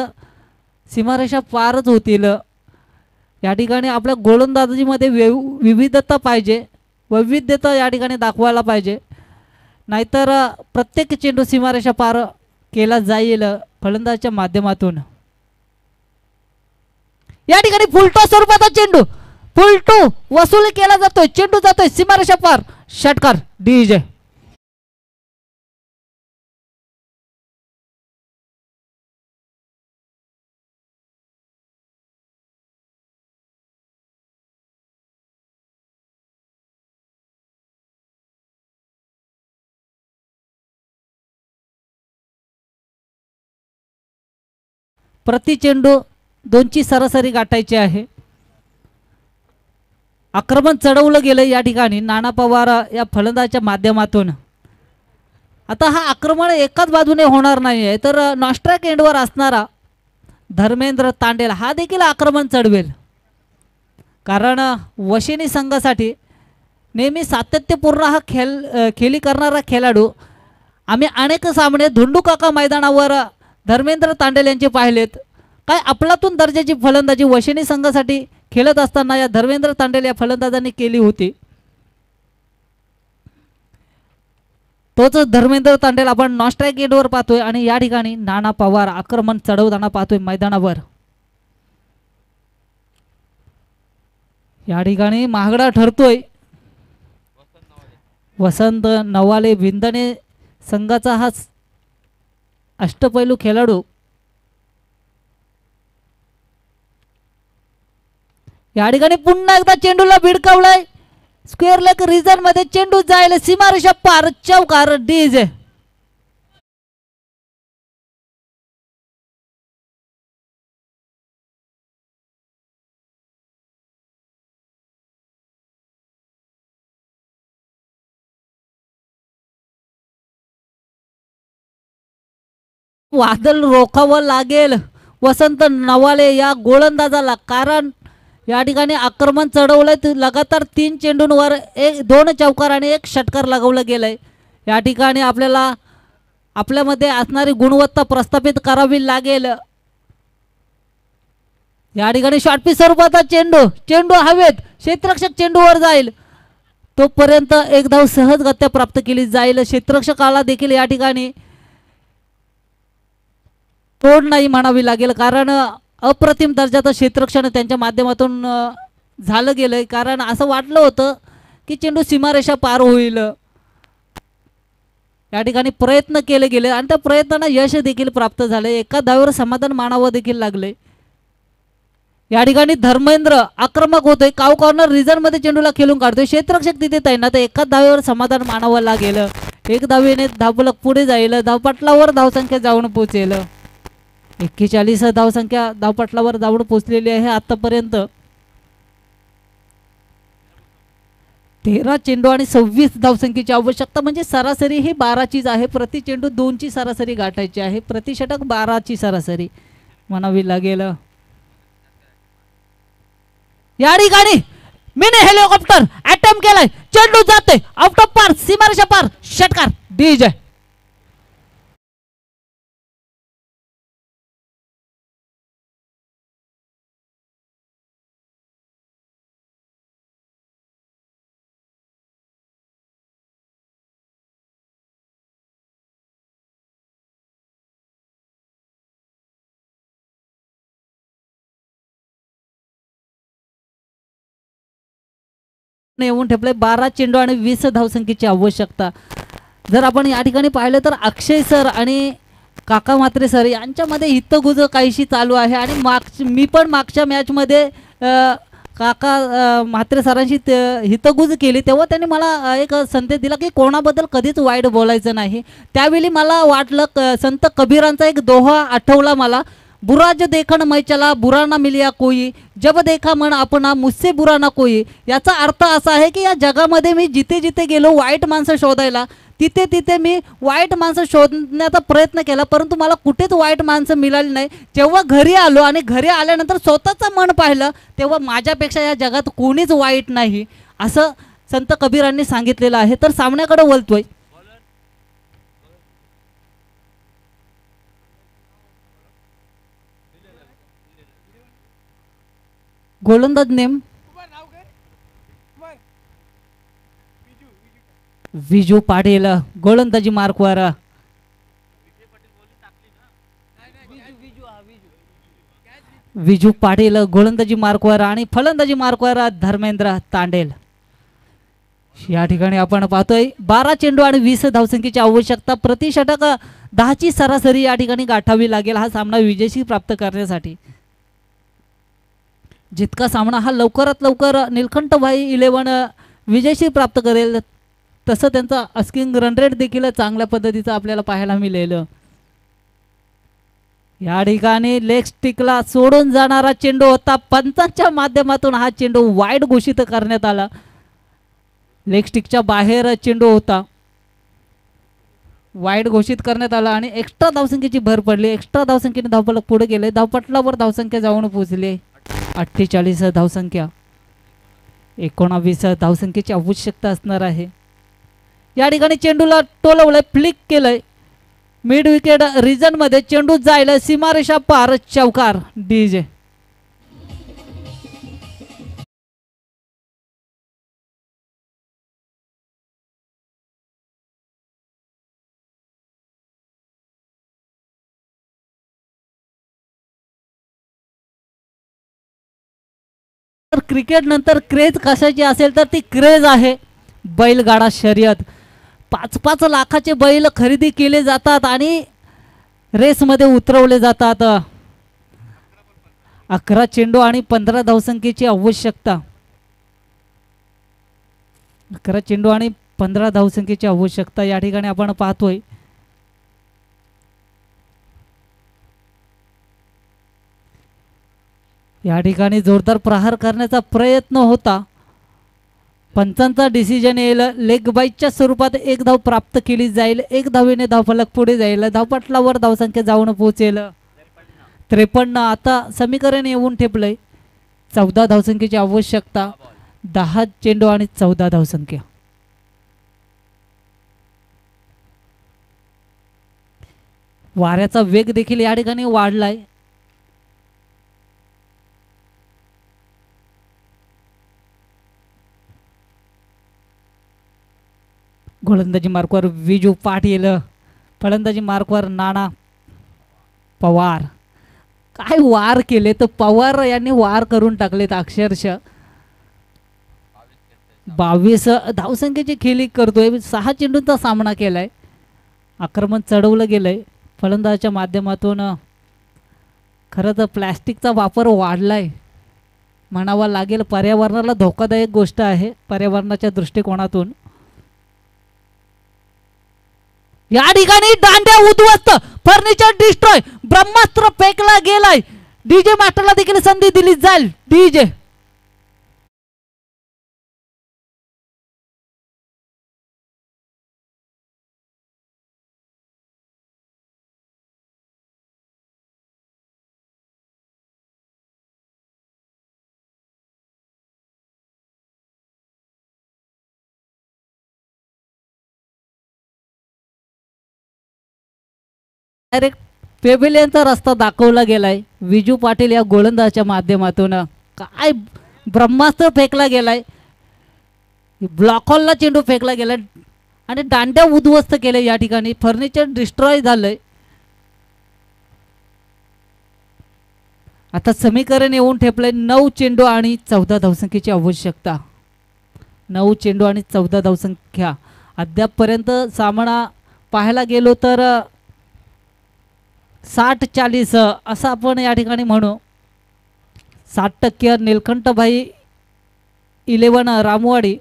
Speaker 2: सीमारेषा पारच होतील. या ठिकाणी आपल्या गोलंदाजीमध्ये विविधता पाहिजे, वैविध्यता या ठिकाणी दाखवायला पाहिजे, नाहीतर प्रत्येक चेंडू सीमारेषा पार केला जाईल फलंदाजाच्या माध्यमातून. या ठिकाणी फुलटॉस स्वरूपाचा चेंडू, फुलटू वसूल केला जातोय, चेंडू जातोय सीमारेषा पार, षटकार डीजे. प्रति चेंडू 2ची सरासरी गाठायची आहे. आक्रमण चढवलं गेलं या ठिकाणी नाना पवार या फलंदाच्या माध्यमातून. आता हा आक्रमण एकाच बाजूने होणार नाही आहे, तर नॉस्ट्रॅक एंडवर असणारा धर्मेंद्र तांडेल हा देखील आक्रमण चढवेल. कारण वशिनी संघासाठी नेहमी सातत्यपूर्ण हा खेळी करणारा खेळाडू आम्ही अनेक सामने धुंडूकाका मैदानावर धर्मेंद्र तांडेल यांचे पाहिलेत. काय अफलातून दर्जाची फलंदाजी वशिनी संघासाठी खेळत असताना या धर्मेंद्र तांडेल या फलंदाजांनी केली होती. तोच धर्मेंद्र तांडेल आपण नॉस्ट्राईक गेटवर पाहतोय आणि या ठिकाणी नाना पवार आक्रमण चढवताना पाहतोय मैदानावर. या ठिकाणी महागडा ठरतोय वसंत नवाले विंदणे संघाचा हा अष्टपैलू खेळाडू. या ठिकाणी पुन्हा एकदा चेंडूला भिडकावलाय, स्क्वेअर लेग रिजन मध्ये चेंडू जायला सीमारेषा पार, चौकार डीजे. वादळ रोखावं लागेल वसंत नवाले या गोलंदाजाला, कारण या ठिकाणी आक्रमण चढवलंय. लगातार 3 चेंडूंवर 2 चौकार आणि 1 षटकार लगावलं गेलंय. या ठिकाणी आपल्याला आपल्यामध्ये असणारी गुणवत्ता प्रस्थापित करावी लागेल. या ठिकाणी शॉर्टपीच स्वरूपाचा चेंडू, चेंडू हवेत, क्षेत्ररक्षक चेंडूवर जाईल तोपर्यंत 1 धाव सहजगत्या प्राप्त केली जाईल. क्षेत्ररक्षकाला देखील या ठिकाणी तोड नाही म्हणावी लागेल, कारण अप्रतिम दर्जाचं क्षेत्ररक्षण त्यांच्या माध्यमातून झालं गेलंय. कारण असं वाटलं होतं की चेंडू सीमारेषा पार होईल. या ठिकाणी प्रयत्न केले गेले आणि त्या प्रयत्नांना यश देखील प्राप्त झाले. एका धावेवर समाधान मानावं देखील लागले. या ठिकाणी धर्मेंद्र आक्रमक होतोय, काव कॉर्नर रिजन मध्ये चेंडूला खेळून काढतोय, क्षेत्ररक्षक तिथे तैनात. एका धावेवर समाधान मानावं लागेल. 1 धावेने धावफलक पुढे जाईल, धावपटलावर धावसंख्या जाऊन पोहोचेल. 41 धावसंख्या धावपटलावर जाऊन पोहोचलेली आहे आतापर्यंत. 13 चेंडू आणि 26 धावसंख्येची आवश्यकता, म्हणजे सरासरी ही 12चीच आहे. प्रति चेंडू 2ची सरासरी गाठायची आहे, प्रति षटक 12ची सरासरी म्हणावी लागेल. या ठिकाणी मिनी हेलिकॉप्टर अटेम्प्ट केलाय, चेंडू जाते आउट ऑफ पार, सीमारेषा पार, षटकार डीजे. येऊन ठेपले 12 चेंडू आणि 20 धावसंख्येची आवश्यकता. जर आपण या ठिकाणी पाहिलं तर अक्षय सर आणि काका म्हात्रे सर यांच्यामध्ये हितगुज काहीशी चालू आहे. आणि मी पण मागच्या मॅचमध्ये काका म्हात्रे सरांशी हितगुज केली, तेव्हा त्यांनी मला एक संदेश दिला की कोणाबद्दल कधीच वाईट बोलायचं नाही. त्यावेळी मला वाटलं संत कबीरांचा एक दोहा आठवला मला, बुरा जो देखन मैं चला बुरा ना मिलिया कोई, जब देखा मन अपना मुझसे बुरा ना कोई. याचा अर्थ असा आहे की या जगामध्ये मी जिथे जिथे गेलो वाईट माणसं शोधायला, तिथे तिथे मी वाईट माणसं शोधण्याचा प्रयत्न केला, परंतु मला कुठेच वाईट माणसं मिळाली नाही. जेव्हा घरी आलो आणि घरी आल्यानंतर स्वतःचं मन पाहिलं, तेव्हा माझ्यापेक्षा या जगात कोणीच वाईट नाही, असं संत कबीरांनी सांगितलेलं आहे. तर सामन्याकडे वळतोय. गोलंदाज नेम विजू पाटील, गोलंदाजी मार्कवर. विजू पाटील गोलंदाजी मार्कवर आणि फलंदाजी मार्कवर धर्मेंद्र तांडेल. या ठिकाणी आपण पाहतोय 12 चेंडू आणि 20 धावसंख्येची आवश्यकता. प्रति षटक 10 ची सरासरी या ठिकाणी गाठावी लागेल हा सामना विजयशी प्राप्त करण्यासाठी. जितका सामना हा लवकरात लवकर निलकंठभाई 11 विजयशी प्राप्त करेल तसं त्यांचा अस्किंग रन रेट देखील चांगल्या पद्धतीचं आपल्याला पाहायला मिळेल. या ठिकाणी लेग स्टिकला सोडून जाणारा चेंडू होता. पंचांच्या माध्यमातून हा चेंडू वाईड घोषित करण्यात आला. लेग स्टिकच्या बाहेर चेंडू होता, वाईड घोषित करण्यात आला आणि एक्स्ट्रा धावसंख्येची भर पडली. एक्स्ट्रा धावसंख्येने धावफलक पुढे गेले. धावपटलावर धावसंख्या जाऊन पोहोचली 48 धावसंख्या. 19 धावसंख्येची आवश्यकता असणार आहे. या ठिकाणी चेंडूला टोलवलंय, फ्लिक केलंय मिड विकेट रिजन मध्ये. चेंडू जायला सीमारेषा पार, चौकार. डीजे क्रिकेट नंतर क्रेज कशाची असेल तर ती क्रेज आहे बैलगाडा शर्यत. 5-5 लाखाचे बैल खरेदी केले जातात आणि रेसमध्ये उतरवले जातात. 11 चेंडू आणि 15 धावसंख्येची आवश्यकता. 11 चेंडू आणि 15 धावसंख्येची आवश्यकता या ठिकाणी आपण पाहतोय. या ठिकाणी जोरदार प्रहार करण्याचा प्रयत्न होता. पंचांचा डिसिजन येईल. लेग बाईटच्या स्वरूपात 1 धाव प्राप्त केली जाईल. 1 धावेने धावफलक पुढे जाईल. धावपटलावर धावसंख्या जाऊन पोहोचेल 53. आता समीकरण येऊन ठेपलंय. 14 धावसंख्येची आवश्यकता. 10 चेंडू आणि 14 धावसंख्या. वाऱ्याचा वेग देखील या ठिकाणी वाढलाय. गोलंदाजी मार्कवर विजू पाटील, फलंदाजी मार्कवर नाना पवार. काय वार केले तर पवार यांनी वार करून टाकलेत अक्षरशः. 22 धावसंख्येची खेळी करतोय. 6 चेंडूंचा सामना केलाय. आक्रमण चढवलं गेलंय फलंदाजाच्या माध्यमातून. खरं तर प्लॅस्टिकचा वापर वाढलाय म्हणावा लागेल. पर्यावरणाला धोकादायक गोष्ट आहे पर्यावरणाच्या दृष्टिकोनातून. या ठिकाणी दांड्या उद्ध्वस्त, फर्निचर डिस्ट्रॉय, ब्रह्मास्त्र फेकला गेलाय. डीजे मास्टरला देखील संधी दिली जाईल. डीजे डायरेक्ट पेव्हिलियनचा रस्ता दाखवला गेलाय विजू पाटील या गोलंदाजाच्या माध्यमातून. काय ब्रह्मास्त्र फेकला गेलाय. ब्लॉक हॉलला चेंडू फेकला गेलाय आणि दांड्या उद्ध्वस्त केले. या ठिकाणी फर्निचर डिस्ट्रॉय झालंय. आता समीकरण येऊन ठेपलंय 9 चेंडू आणि 14 धावसंख्येची आवश्यकता. 9 चेंडू आणि 14 धावसंख्या. अद्यापपर्यंत सामना पाहायला गेलो तर 60-40 असं आपण या ठिकाणी म्हणू. 60% निलकंठभाई 11 रामवाडी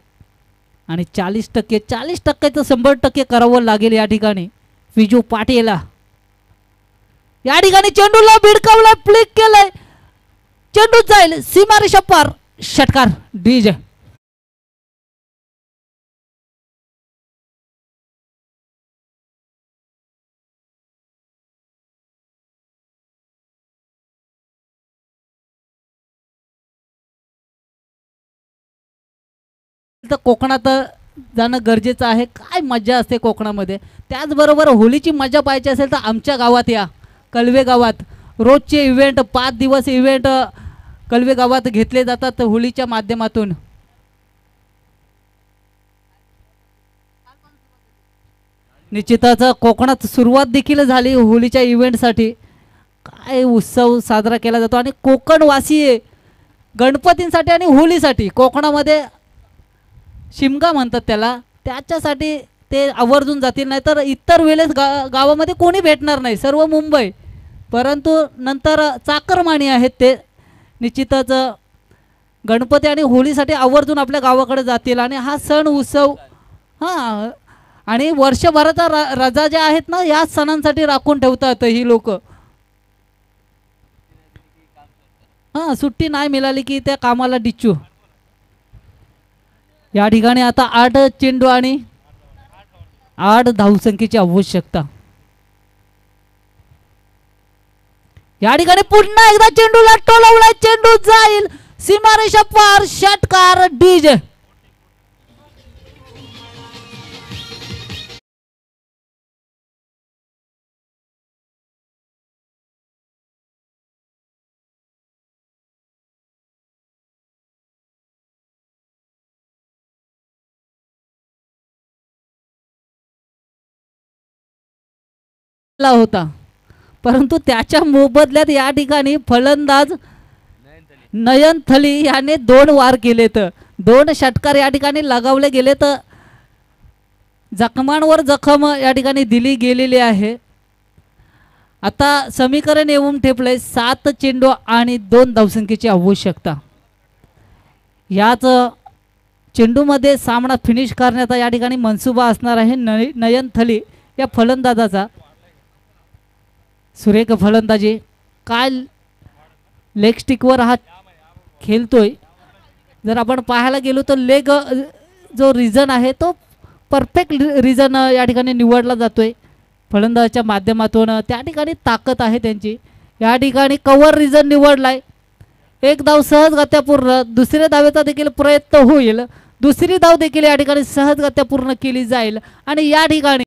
Speaker 2: आणि 40%चं 100% करावं लागेल या ठिकाणी विजू पाटीलला. या ठिकाणी चेंडूला भिडकावलाय, फ्लिक केलंय. चेंडू जाईल सीमारेषा पार, षटकार. डीजे तर कोकणात जाणं गरजेचं आहे. काय मजा असते कोकणामध्ये. त्याचबरोबर होळीची मजा पाहायची असेल तर आमच्या गावात या, कलवे गावात. रोजचे इव्हेंट 5 दिवस इव्हेंट कलवे गावात घेतले जातात होळीच्या माध्यमातून. निश्चितच कोकणात सुरुवात देखील झाली होळीच्या इव्हेंटसाठी. काय उत्सव साजरा केला जातो. आणि कोकणवासी आहे गणपतींसाठी आणि होळीसाठी कोकणामध्ये शिमगा म्हणतात त्याला, त्याच्यासाठी ते आवर्जून जातील. नाही तर इतर वेळेस गावामध्ये कोणी भेटणार नाही, सर्व मुंबई. परंतु नंतर चाकरमानी आहेत ते निश्चितच गणपती आणि होळीसाठी आवर्जून आपल्या गावाकडे जातील. आणि हा सण उत्सव हां, आणि वर्षभराचा रजा ज्या आहेत ना या सणांसाठी राखून ठेवतात ही लोक. हां, सुट्टी नाही मिळाली की त्या कामाला डिच्चू. या ठिकाणी आता 8 चेंडू आणि 8 धावसंख्येची आवश्यकता. या ठिकाणी पुन्हा एकदा चेंडूला टोलवलाय, चेंडू जाईल सीमारेषा पार, षटकार डीजे. होता, परंतु त्याच्या मोबदल्यात या ठिकाणी फलंदाज नयन थली याने 2 वार केलेत, 2 षटकार या ठिकाणी लगावले गेलेत. जखमांवर जखम या ठिकाणी दिली गेलेली आहे. आता समीकरण येऊन ठेपले 7 चेंडू आणि 2 धावसंख्येची आवश्यकता. याच चेंडूमध्ये सामना फिनिश करण्याचा या ठिकाणी मनसुबा असणार आहे नयन थली या फलंदाजाचा. सुरेख फलंदाजी, काय लेग स्टिकवर हा खेळतोय. जर आपण पाहायला गेलो तर लेग जो रिजन आहे तो परफेक्ट रिजन या ठिकाणी निवडला जातोय फलंदाजाच्या माध्यमातून. त्या ठिकाणी ताकद आहे त्यांची. या ठिकाणी कव्हर रिजन निवडलाय. 1 धाव सहजगत्या पूर्ण, दुसऱ्या धावेचा देखील प्रयत्न होईल, दुसरी धाव देखील या ठिकाणी सहजगत्या पूर्ण केली जाईल. आणि या ठिकाणी